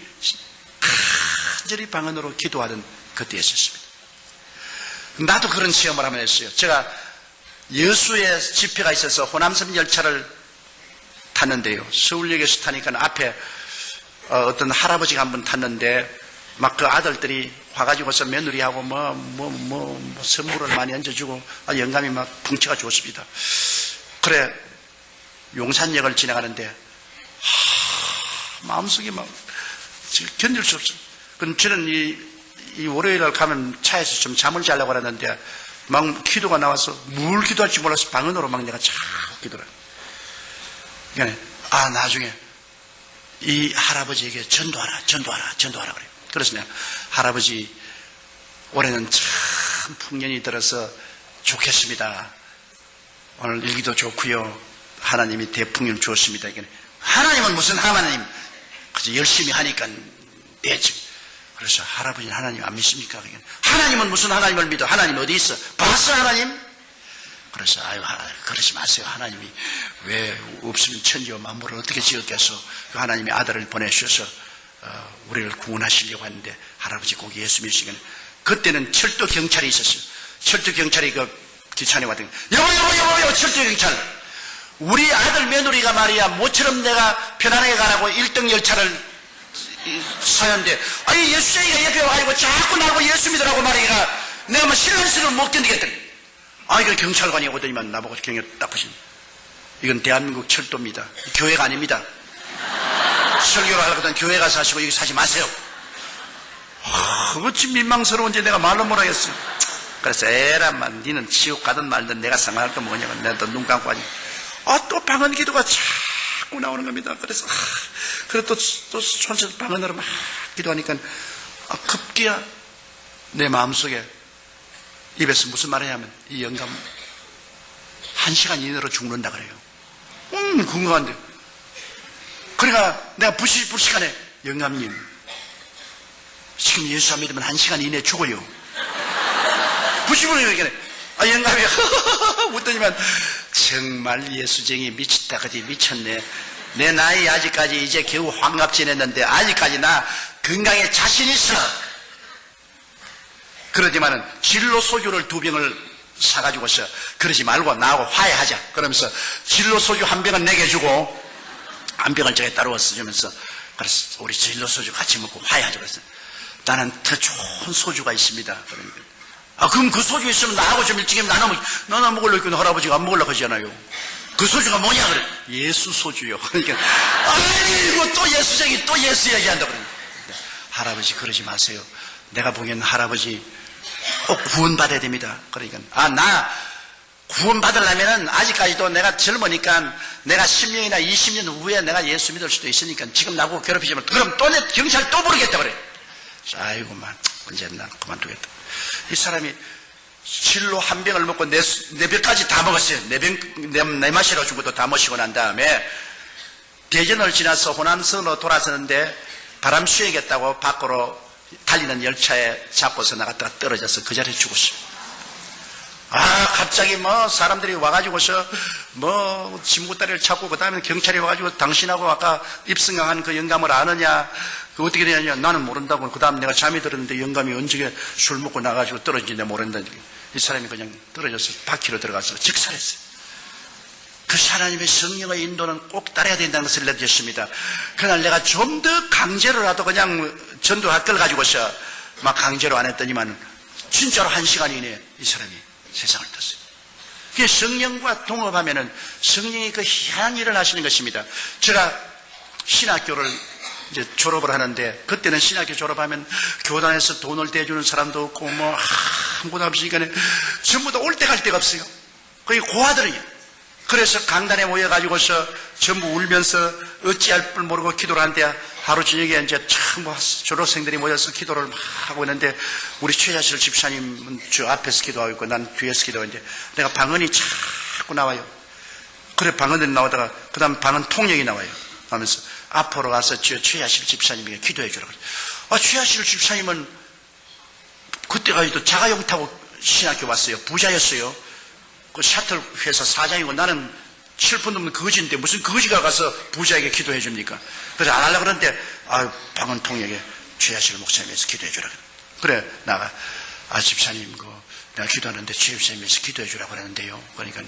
간절히 방언으로 기도하던 그때였었습니다. 나도 그런 체험을 한번 했어요. 제가 여수에 집회가 있어서 호남선 열차를 탔는데요. 서울역에서 타니까 앞에 어떤 할아버지가 한 분 탔는데 막 그 아들들이 와가지고서 며느리하고 뭐 선물을 많이 얹어주고 영감이 막 풍채가 좋습니다. 그래 용산역을 지나가는데 마음속이 막 견딜 수 없어요. 그럼 저는 이 월요일날 가면 차에서 좀 잠을 자려고 하는데 막 기도가 나와서 뭘 기도할지 몰라서 방언으로 막 내가 자꾸 기도를 그러니까 나중에 이 할아버지에게 전도하라 그래요. 그래서 내가 할아버지 올해는 참 풍년이 들어서 좋겠습니다. 오늘 일기도 좋고요. 하나님이 대풍년 주었습니다. 하나님은 무슨 하나님? 그저 열심히 하니까 되지. 그래서 할아버지는 하나님 안 믿습니까? 하나님은 무슨 하나님을 믿어? 하나님 어디 있어? 봤어 하나님? 그래서 그러지 마세요. 하나님이 왜 없으면 천지와 만물을 어떻게 지었겠어? 그 하나님이 아들을 보내주셔서 우리를 구원하시려고 하는데 할아버지 꼭 예수 믿으시면 그때는 철도 경찰이 있었어요. 철도 경찰이 그 뒷산에 왔더니 여보 철도 경찰 우리 아들 며느리가 말이야 모처럼 내가 편안하게 가라고 1등 열차를 사는데 예수쟁이가 옆에 와가지고 자꾸 나하고 예수 믿으라고 말이야 내가 막 실랑스러워 못 견디겠더니 이거 경찰관이 오더니만 나보고 경에 딱 보시면 이건 대한민국 철도입니다. 교회가 아닙니다. 설교를 하려고 하던 교회 가서 하시고 여기 사지 마세요. 어찌 민망스러운지 내가 말로 못하겠어. 그래서 에라만 니는 지옥 가든 말든 내가 상관할 거 뭐냐고 내가 또 눈 감고 하니 또 방언 기도가 자꾸 나오는 겁니다. 그래서 그래 또 손수 방언으로 막 기도하니까 급기야 내 마음속에 입에서 무슨 말을 하냐면 이 영감 1시간 이내로 죽는다 그래요. 궁금한데 그러니까 내가 불시간에 영감님 지금 예수 안 믿으면 1시간 이내에 죽어요. 불시간에 얘기하네. 영감이 웃더니만 정말 예수쟁이 미쳤다 그지 미쳤네. 내 나이 아직까지 이제 겨우 환갑 지냈는데 아직까지 나 건강에 자신 있어. 그러지만은 진로 소주를 2병을 사가지고서 그러지 말고 나하고 화해하자. 그러면서 진로 소주 1병은 내게 주고 1병을 저게 따라와서 주면서 그래서 우리 진로 소주 같이 먹고 화해하자. 그랬어. 나는 더 좋은 소주가 있습니다. 그러니까 그럼 그 소주 있으면 나하고 좀 일찍 나는 먹으려고 했는데 할아버지가 안 먹으려고 하잖아요. 그 소주가 뭐냐 그래. 예수 소주요. 그러니까 아이고 또 예수쟁이 또 예수 얘기한다 그래. 할아버지 그러지 마세요. 내가 보기엔 할아버지 꼭 구원받아야 됩니다. 그러니까 나 구원받으려면은 아직까지도 내가 젊으니까 내가 10년이나 20년 후에 내가 예수 믿을 수도 있으니까 지금 나보고 괴롭히지만 그럼 또 내 경찰 또 부르겠다 그래. 아이고만 언제 난 그만두겠다. 이 사람이 실로 1병을 먹고 네 병까지 다 먹었어요. 네 마시러 준 것도 다 마시고 난 다음에 대전을 지나서 호남선으로 돌아서는데 바람 쐬겠다고 밖으로 달리는 열차에 잡고서 나갔다가 떨어져서 그 자리에 죽었어요. 갑자기 사람들이 와가지고서 짐구다리를 찾고 그 다음에 경찰이 와가지고 당신하고 아까 입성강한 그 영감을 아느냐 그 어떻게 되냐면 나는 모른다고. 그 다음 내가 잠이 들었는데 영감이 언제 술 먹고 나가지고 떨어진데 모른다는 이 사람이 그냥 떨어져서 바퀴로 들어가서 즉살했어요. 그 하나님의 성령의 인도는 꼭 따라야 된다는 것을 알려주셨습니다. 그날 내가 좀 더 강제로라도 그냥 전도할 걸 가지고서 막 강제로 안 했더니만 진짜로 1시간 이내에 이 사람이 세상을 떴어요. 그게 성령과 동업하면은 성령이 그 희한한 일을 하시는 것입니다. 제가 신학교를 이제 졸업을 하는데, 그때는 신학교 졸업하면 교단에서 돈을 대주는 사람도 없고 뭐 아무것도 없으니까 전부 다 올 때 갈 데가 없어요. 거의 고아들이에요. 그래서 강단에 모여가지고서 전부 울면서 어찌할 줄 모르고 기도를 하는데, 하루 저녁에 이제 참 뭐 졸업생들이 모여서 기도를 막 하고 있는데, 우리 최자실 집사님은 저 앞에서 기도하고 있고 난 뒤에서 기도하는데, 내가 방언이 자꾸 나와요. 그래 방언이 나오다가 그 다음 방언 통역이 나와요. 하면서 앞으로 가서 저 최자실 집사님에게 기도해 주라고. 최자실 집사님은 그때가 또 자가용 타고 신학교 왔어요. 부자였어요. 그 샤틀 회사 사장이고, 나는 7분 넘는 거지인데 무슨 거지가 가서 부자에게 기도해 줍니까? 그래서 안 하려고 그러는데, 방언 통역에 최하실 목사님에서 기도해 주라. 그래, 나가, 집사님, 내가 기도하는데 최 집사님에서 기도해 주라고 그러는데요. 그러니까,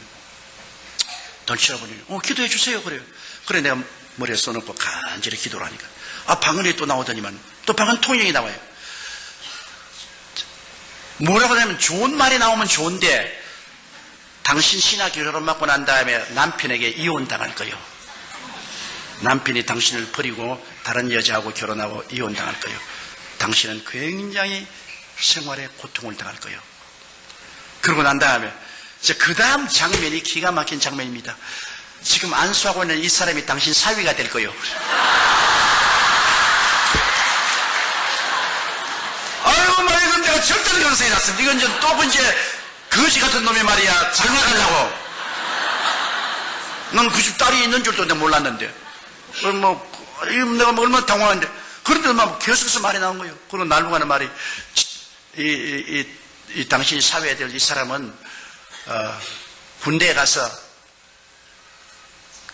돈 치러보니, 기도해 주세요. 그래요. 그래, 내가 머리에 써놓고 간절히 기도를 하니까, 방언이 또 나오더니만, 또 방언 통역이 나와요. 뭐라고 하냐면, 좋은 말이 나오면 좋은데, 당신 신학교 졸업 맞고 난 다음에 남편에게 이혼당할 거예요. 남편이 당신을 버리고 다른 여자하고 결혼하고 이혼당할 거예요. 당신은 굉장히 생활에 고통을 당할 거예요. 그러고 난 다음에 그 다음 장면이 기가 막힌 장면입니다. 지금 안수하고 있는 이 사람이 당신 사위가 될 거예요. 아유, 이건 내가 절대로 그래서 났습니다. 이건 이제 또 이제 거지 같은 놈이 말이야, 장가가려고. 난 그 집 딸이 있는 줄도 내가 몰랐는데. 내가 얼마나 당황한데. 그런데 막 계속해서 말이 나온 거예요. 그리고 날고 가는 말이, 당신이 사회에 될 이 사람은, 군대에 가서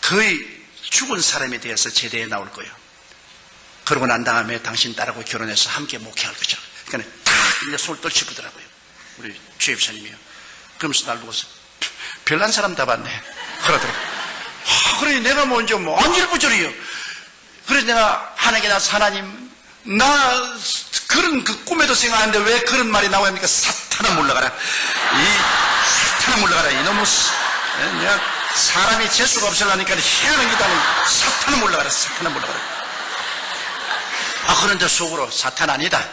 거의 죽은 사람에 대해서 제대에 나올 거예요. 그러고 난 다음에 당신 딸하고 결혼해서 함께 목회할 거죠. 그러니까 탁 이제 손을 떨치더라고요. 우리 주입사님이요. 그러면서 날 보고서 별난 사람 다 봤네. 그러더라고. 그러니 내가 먼저 안절부절이요. 그래서 내가 하나님께 나서, 하나님, 나 그런 그 꿈에도 생각하는데 왜 그런 말이 나옵니까? 사탄아 물러가라. 사탄아 물러가라. 이놈의 내가 사람이 재수가 없으려니까 희한한 기도하는 사탄아 물러가라. 사탄아 물러가라. 그런데 속으로 사탄 아니다.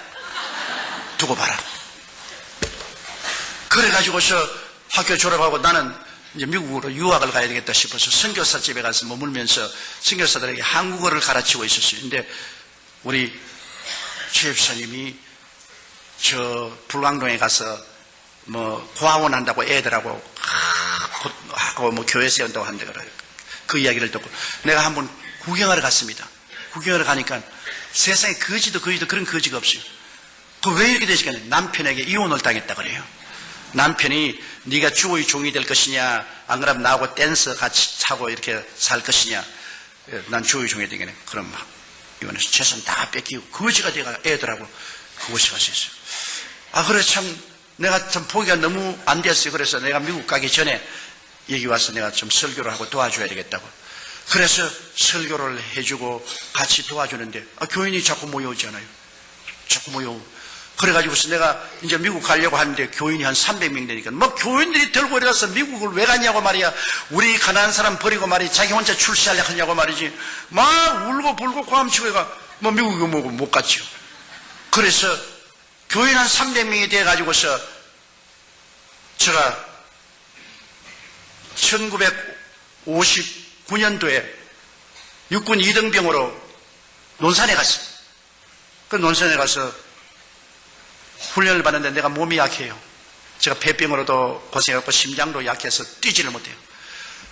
두고 봐라. 그래가지고서 학교 졸업하고 나는 이제 미국으로 유학을 가야 되겠다 싶어서 선교사 집에 가서 머물면서 선교사들에게 한국어를 가르치고 있었어요. 근데 우리 최 집사님이 저 불광동에 가서 고아원 한다고 애들하고 하고 교회 세운다고 한다 그래요. 그 이야기를 듣고 내가 한번 구경하러 갔습니다. 구경하러 가니까 세상에 거지도 그런 거지가 없어요. 왜 이렇게 되시겠냐? 남편에게 이혼을 당했다 그래요. 남편이 네가 주의 종이 될 것이냐, 안 그러면 나하고 댄서 같이 하고 이렇게 살 것이냐, 난 주의 종이 되겠네. 그럼 이혼해서 재산 다 뺏기고 거지가 돼가 애들하고 그곳에 가서 있어요. 그래 참 내가 참 보기가 너무 안 됐어요. 그래서 내가 미국 가기 전에 여기 와서 내가 좀 설교를 하고 도와줘야 되겠다고. 그래서 설교를 해주고 같이 도와주는데 교인이 자꾸 모여오잖아요. 자꾸 모여오고. 그래가지고서 내가 이제 미국 가려고 하는데 교인이 한 300명 되니까 교인들이 들고 이래서 미국을 왜 갔냐고 말이야. 우리 가난한 사람 버리고 말이야. 자기 혼자 출세하려고 하냐고 말이지. 막 울고 불고 고함치고 가 미국에 못 갔죠. 그래서 교인 한 300명이 돼가지고서 제가 1959년도에 육군 2등병으로 논산에 갔어요. 그 논산에 가서 훈련을 받는데 내가 몸이 약해요. 제가 폐병으로도 고생했고 심장도 약해서 뛰지를 못해요.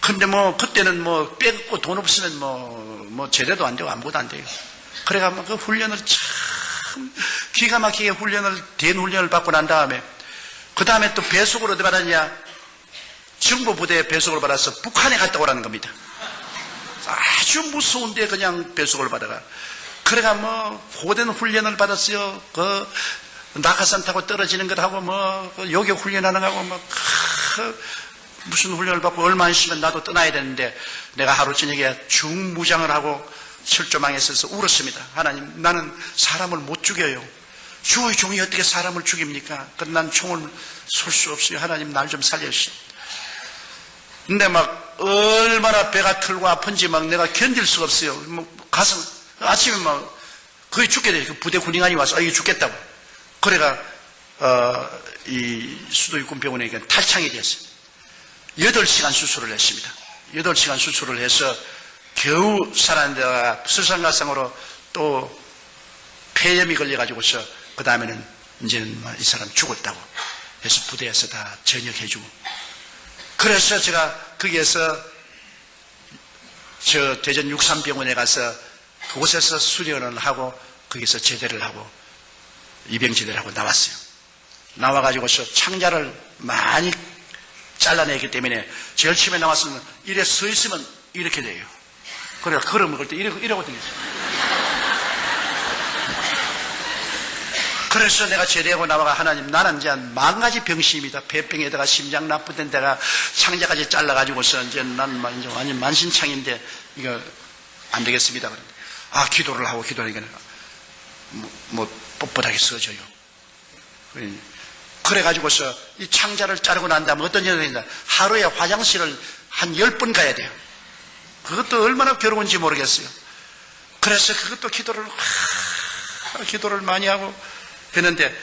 근데 그때는 빼고 돈 없으면 제대도 안 되고 아무것도 안 돼요. 그래가 그 훈련을 참 기가 막히게 된 훈련을 받고 난 다음에 그 다음에 또 배속을 어디 받았냐? 정부 부대에 배속을 받아서 북한에 갔다 오라는 겁니다. 아주 무서운데 그냥 배속을 받아가. 그래가 고된 훈련을 받았어요. 낙하산 타고 떨어지는 것하고 요격 훈련하는 거하고 무슨 훈련을 받고 얼마 있으면 나도 떠나야 되는데, 내가 하루 저녁에 중무장을 하고 철조망에 서서 울었습니다. 하나님, 나는 사람을 못 죽여요. 주의 종이 어떻게 사람을 죽입니까? 난 총을 쏠 수 없어요. 하나님, 날 좀 살려주시오. 근데 얼마나 배가 털고 아픈지 내가 견딜 수가 없어요. 가서 아침에 거의 죽게 돼요. 그 부대 군인관이 와서 이거 죽겠다고. 그래가 이 수도육군 병원에 탈창이 됐어요. 8시간 수술을 했습니다. 8시간 수술을 해서 겨우 살았는데, 설상가상으로 또 폐렴이 걸려가지고서 그 다음에는 이제는 이 사람 죽었다고 해서 부대에서 다 전역해주고, 그래서 제가 거기에서 저 대전 육산병원에 가서 그곳에서 수련을 하고 거기서 제대를 하고 입영제대를 하고 나왔어요. 나와가지고서 창자를 많이 잘라내기 때문에 제일 처음에 나왔으면 이래 서 있으면 이렇게 돼요. 그래서 걸어 먹을 때 이러고 다녔어요. 그래서 내가 제대하고 나와가, 하나님, 나는 이제 10,000가지 병심이다. 폐병에다가 심장 나쁜 데다가 창자까지 잘라가지고서 이제 난 이제 완전 만신창인데 이거 안 되겠습니다. 기도를 하고 기도하니까 뻣뻣하게 써져요. 그래가지고서 이 창자를 자르고 난 다음에 어떤 일이 된다. 하루에 화장실을 한 10번 가야 돼요. 그것도 얼마나 괴로운지 모르겠어요. 그래서 그것도 기도를 많이 하고 했는데,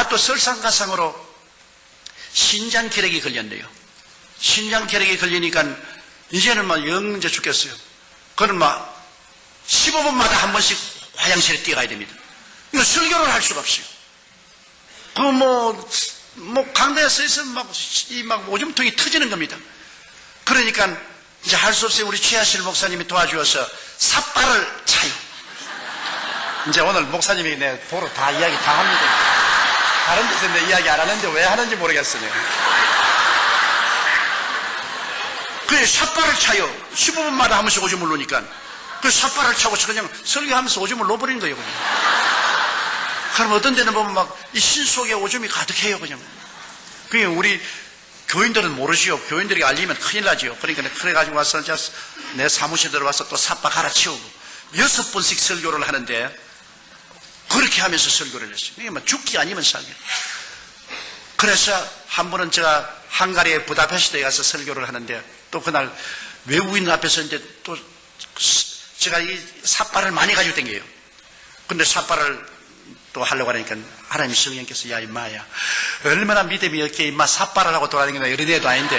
또 설상가상으로 신장결핵이 걸렸네요. 신장결핵이 걸리니까 이제는 영 이제 죽겠어요. 그는 15분마다 한 번씩 화장실에 뛰어가야 됩니다. 이거 설교를 할 수가 없어요. 강대에 서 있으면 오줌통이 터지는 겁니다. 그러니까 이제 할 수 없어요. 우리 최하실 목사님이 도와주어서 삿발을 차요. 이제 오늘 목사님이 내 도로 다 이야기 다 합니다. 다른 데서 내 이야기 안 하는데 왜 하는지 모르겠어요. 그 삿발을 차요. 15분마다 한 번씩 오줌을 놓으니까 그 삿발을 차고 그냥 설교하면서 오줌을 놓아버리는 거예요. 그냥. 그럼 어떤 데는 보면 이 신 속에 오줌이 가득해요. 그냥. 그게 우리 교인들은 모르지요. 교인들이 알리면 큰일 나지요. 그러니까 그래가지고 와서 내 사무실에 들어와서 또 삿발 갈아치우고 6번씩 설교를 하는데, 그렇게 하면서 설교를 했어요. 이게 죽기 아니면 살기. 그래서 한 번은 제가 헝가리의 부다페스트에 가서 설교를 하는데, 또 그날 외국인 앞에서 이제 또 제가 이 삿발을 많이 가지고 댕겨요. 근데 삿발을 또 하려고 하니까 하나님 성령께서, 야 임마야, 얼마나 믿음이 없게 임마 삿발을 하고 돌아다니나 이런 애도 아닌데,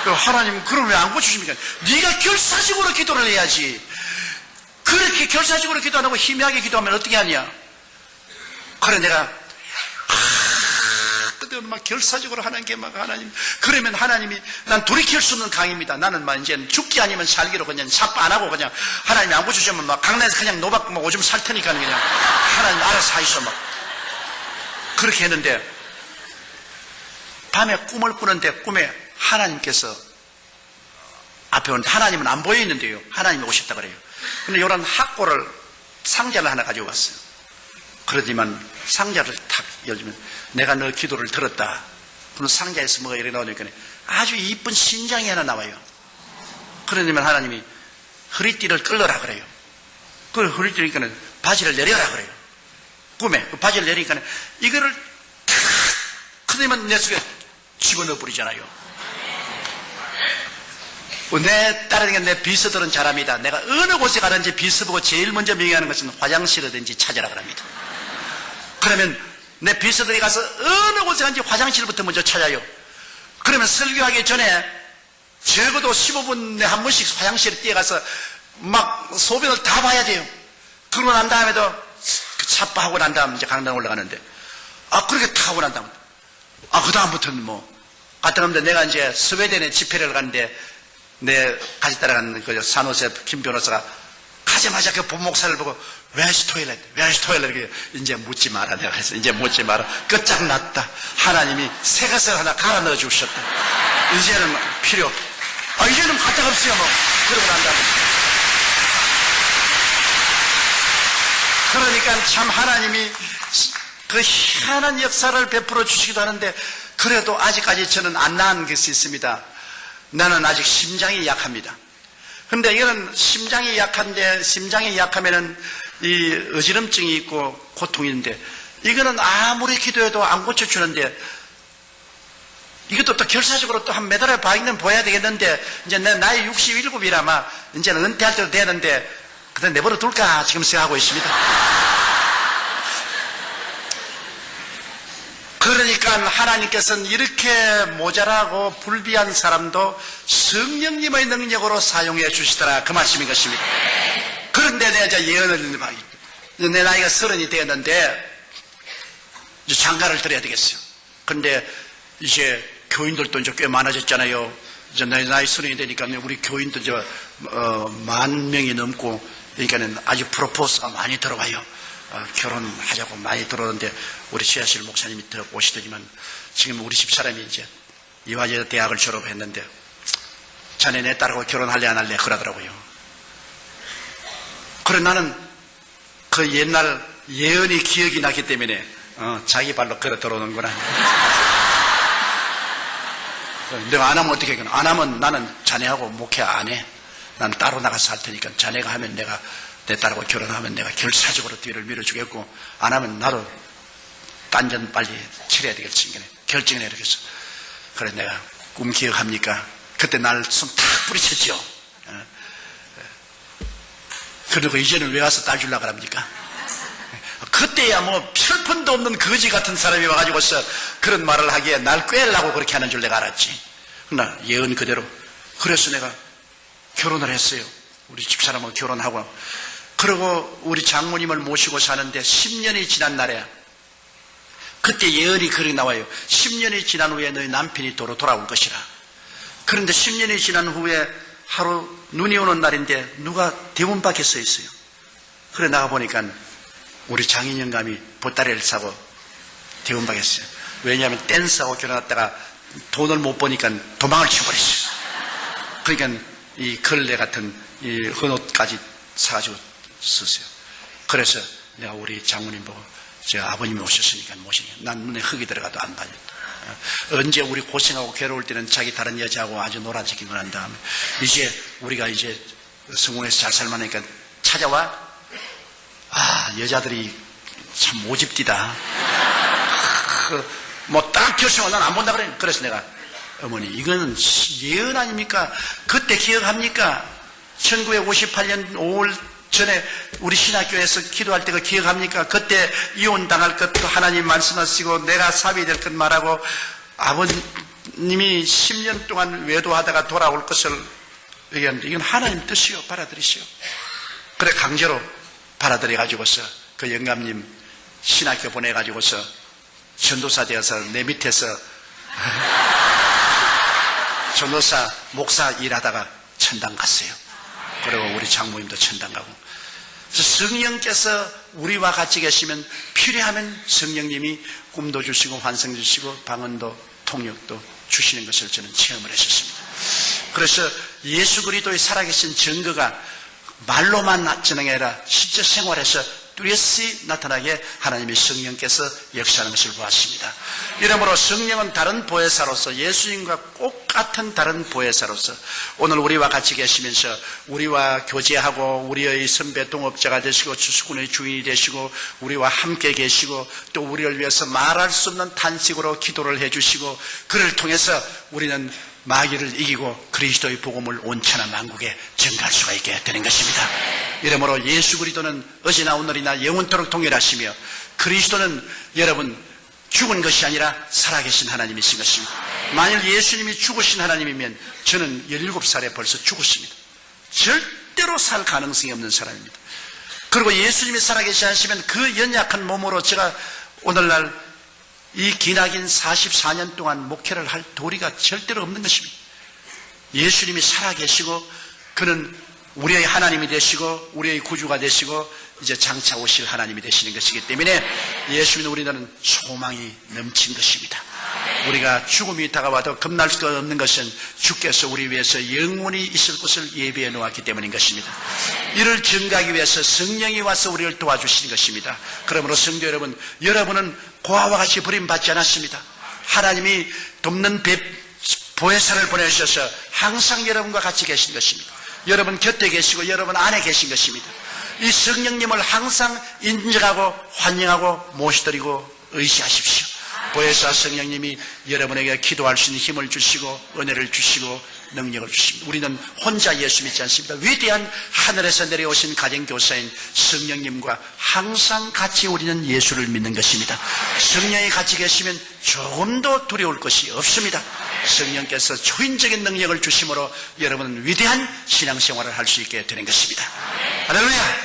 하나님 그럼 왜 안 고치십니까? 네가 결사적으로 기도를 해야지. 그렇게 결사적으로 기도 안 하고 희미하게 기도하면 어떻게 하냐? 그래 내가 그때 결사적으로 하는 게 하나님, 그러면 하나님이, 난 돌이킬 수 없는 강입니다. 나는 이제 죽기 아니면 살기로 그냥 삽바 안 하고 그냥 하나님이 안 고쳐주면 강남에서 그냥 노박 오줌 살 테니까 그냥 하나님 알아서 하이소 그렇게 했는데, 밤에 꿈을 꾸는데 꿈에 하나님께서 앞에 오는데, 하나님은 안 보여 있는데요, 하나님이 오셨다 그래요. 근데 이런 학고를 상자를 하나 가지고 왔어요. 그러지만 상자를 탁 열면, 내가 너 기도를 들었다. 그럼 상자에서 뭐가 이렇게 나오니까 아주 이쁜 신장이 하나 나와요. 그러면 하나님이 허리띠를 끌어라 그래요. 그 허리띠니까 바지를 내려라 그래요. 꿈에 그 바지를 내리니까 이거를 탁 그러면 내 속에 집어넣어 버리잖아요. 내 따르는 내 비서들은 잘합니다. 내가 어느 곳에 가든지 비서 보고 제일 먼저 명령하는 것은 화장실이든지 찾으라 그럽니다. 그러면 내 비서들이 가서 어느 곳에 가든지 화장실부터 먼저 찾아요. 그러면 설교하기 전에 적어도 15분에 한 번씩 화장실에 뛰어가서 소변을 다 봐야 돼요. 그러고 난 다음에도 삿바하고 난 다음 이제 강당 올라가는데, 그렇게 다 하고 난 다음, 그 다음부터는 갔다 오는데, 내가 이제 스웨덴에 집회를 가는데, 내 같이 따라간 그 산호세 김 변호사가 가자마자 그 본목사를 보고, Where's toilet? Where's toilet? 이제 묻지 마라. 내가 해서 이제 묻지 마라. 끝장났다. 하나님이 새 것을 하나 갈아 넣어 주셨다. 이제는 필요. 이제는 가짜가 없어요. 그러고 난 다음에 참 하나님이 그 희한한 역사를 베풀어 주시기도 하는데, 그래도 아직까지 저는 안 나은 것이 있습니다. 나는 아직 심장이 약합니다. 근데 이거는 심장이 약한데, 심장이 약하면은 이 어지럼증이 있고 고통이 있는데, 이거는 아무리 기도해도 안 고쳐주는데, 이것도 또 결사적으로 또 한 몇 달을 봐야는 보여야 되겠는데, 이제 내 나이 67이라마 이제는 은퇴할 때도 되는데, 그냥 내버려 둘까 지금 생각하고 있습니다. 그러니까 하나님께서는 이렇게 모자라고 불비한 사람도 성령님의 능력으로 사용해 주시더라, 그 말씀인 것입니다. 그런데 내가 이제 예언을, 내 나이가 30이 되었는데 이제 장가를 드려야 되겠어요. 근데 이제 교인들도 이제 꽤 많아졌잖아요. 이제 나이 30이 되니까 우리 교인도 이제 10,000명이 넘고, 그러니까는 아주 프로포스가 많이 들어와요. 결혼하자고 많이 들어오는데, 우리 최하실 목사님이 더 오시더니만, 지금 우리 집사람이 이제 이화여대 대학을 졸업했는데, 자네 내 딸하고 결혼할래 안 할래 그러더라고요. 그래 나는 그 옛날 예언이 기억이 나기 때문에 자기 발로 걸어 들어오는구나. 내가 안 하면 어떻게 해? 안 하면 나는 자네하고 목회 안 해. 난 따로 나가서 할 테니까 자네가 하면 내가, 내 딸하고 결혼하면 내가 결사적으로 뒤를 밀어주겠고, 안 하면 나도 딴전 빨리 치러야 되겠지. 결정을 해야겠어. 그래 내가 꿈 기억합니까? 그때 날 손 탁 뿌리쳤죠. 그리고 이제는 왜 와서 딸 주려고 합니까? 그때야 뭐 별푼도 없는 거지 같은 사람이 와가지고서 그런 말을 하기에 날 꿰려고 그렇게 하는 줄 내가 알았지. 그러나 예언 그대로. 그래서 내가 결혼을 했어요. 우리 집사람하고 결혼하고. 그리고 우리 장모님을 모시고 사는데 10년이 지난 날에, 그때 예언이 그렇게 나와요. 10년이 지난 후에 너희 남편이 도로 돌아올 것이라. 그런데 10년이 지난 후에 하루 눈이 오는 날인데 누가 대문 밖에 서 있어요. 그래 나가 보니까 우리 장인 영감이 보따리를 사고 대문 밖에 있어요. 왜냐하면 댄스하고 결혼했다가 돈을 못 버니까 도망을 쳐버렸어요. 그러니까 이 걸레 같은 이 헌옷까지 사가지고 썼어요. 그래서 내가 우리 장모님 보고, 저 아버님이 오셨으니까 모시니까 난 눈에 흙이 들어가도 안 봐요. 언제 우리 고생하고 괴로울 때는 자기 다른 여자하고 아주 놀아지기만 한 다음에, 이제 우리가 이제 성공해서 잘 살만하니까 찾아와. 여자들이 참 모집디다. 뭐 딱 결심하고 난 안 본다 그래. 그래서 내가, 어머니 이거는 예언 아닙니까? 그때 기억합니까? 1958년 5월 전에 우리 신학교에서 기도할 때 그 기억합니까? 그때 이혼당할 것도 하나님 말씀하시고 내가 삽이 될 것 말하고, 아버님이 10년 동안 외도하다가 돌아올 것을 얘기하는데, 이건 하나님 뜻이요, 받아들이시오. 그래 강제로 받아들여가지고서 그 영감님 신학교 보내가지고서 전도사 되어서 내 밑에서 전도사 목사 일하다가 천당 갔어요. 그리고 우리 장모님도 천당 가고. 성령께서 우리와 같이 계시면 필요하면 성령님이 꿈도 주시고 환상 주시고 방언도 통역도 주시는 것을 저는 체험을 했었습니다. 그래서 예수 그리스도의 살아계신 증거가 말로만 전하는 게 아니라 실제 생활에서 뚜렷이 나타나게 하나님의 성령께서 역사하는 것을 보았습니다. 이러므로 성령은 다른 보혜사로서, 예수님과 똑같은 다른 보혜사로서 오늘 우리와 같이 계시면서 우리와 교제하고 우리의 선배 동업자가 되시고 주수군의 주인이 되시고 우리와 함께 계시고 또 우리를 위해서 말할 수 없는 탄식으로 기도를 해주시고, 그를 통해서 우리는 마귀를 이기고 그리스도의 복음을 온 천하 만국에 전가할 수가 있게 되는 것입니다. 이러므로 예수 그리스도는 어제나 오늘이나 영원토록 동일하시며, 그리스도는 여러분 죽은 것이 아니라 살아계신 하나님이신 것입니다. 만일 예수님이 죽으신 하나님이면 저는 17살에 벌써 죽었습니다. 절대로 살 가능성이 없는 사람입니다. 그리고 예수님이 살아계시 하시면 그 연약한 몸으로 제가 오늘날 이 기나긴 44년 동안 목회를 할 도리가 절대로 없는 것입니다. 예수님이 살아계시고 그는 우리의 하나님이 되시고 우리의 구주가 되시고 이제 장차 오실 하나님이 되시는 것이기 때문에 예수님은 우리는 소망이 넘친 것입니다. 우리가 죽음이 다가와도 겁날 수가 없는 것은 주께서 우리 위해서 영원히 있을 곳을 예비해 놓았기 때문인 것입니다. 이를 증가하기 위해서 성령이 와서 우리를 도와주시는 것입니다. 그러므로 성도 여러분, 여러분은 고아와 같이 버림받지 않았습니다. 하나님이 돕는 보혜사를 보내주셔서 항상 여러분과 같이 계신 것입니다. 여러분 곁에 계시고 여러분 안에 계신 것입니다. 이 성령님을 항상 인정하고 환영하고 모시드리고 의지하십시오. 보혜사 성령님이 여러분에게 기도할 수 있는 힘을 주시고 은혜를 주시고 능력을 주십니다. 우리는 혼자 예수 믿지 않습니다. 위대한 하늘에서 내려오신 가정교사인 성령님과 항상 같이 우리는 예수를 믿는 것입니다. 성령이 같이 계시면 조금도 두려울 것이 없습니다. 성령께서 초인적인 능력을 주심으로 여러분은 위대한 신앙생활을 할 수 있게 되는 것입니다. 할렐루야!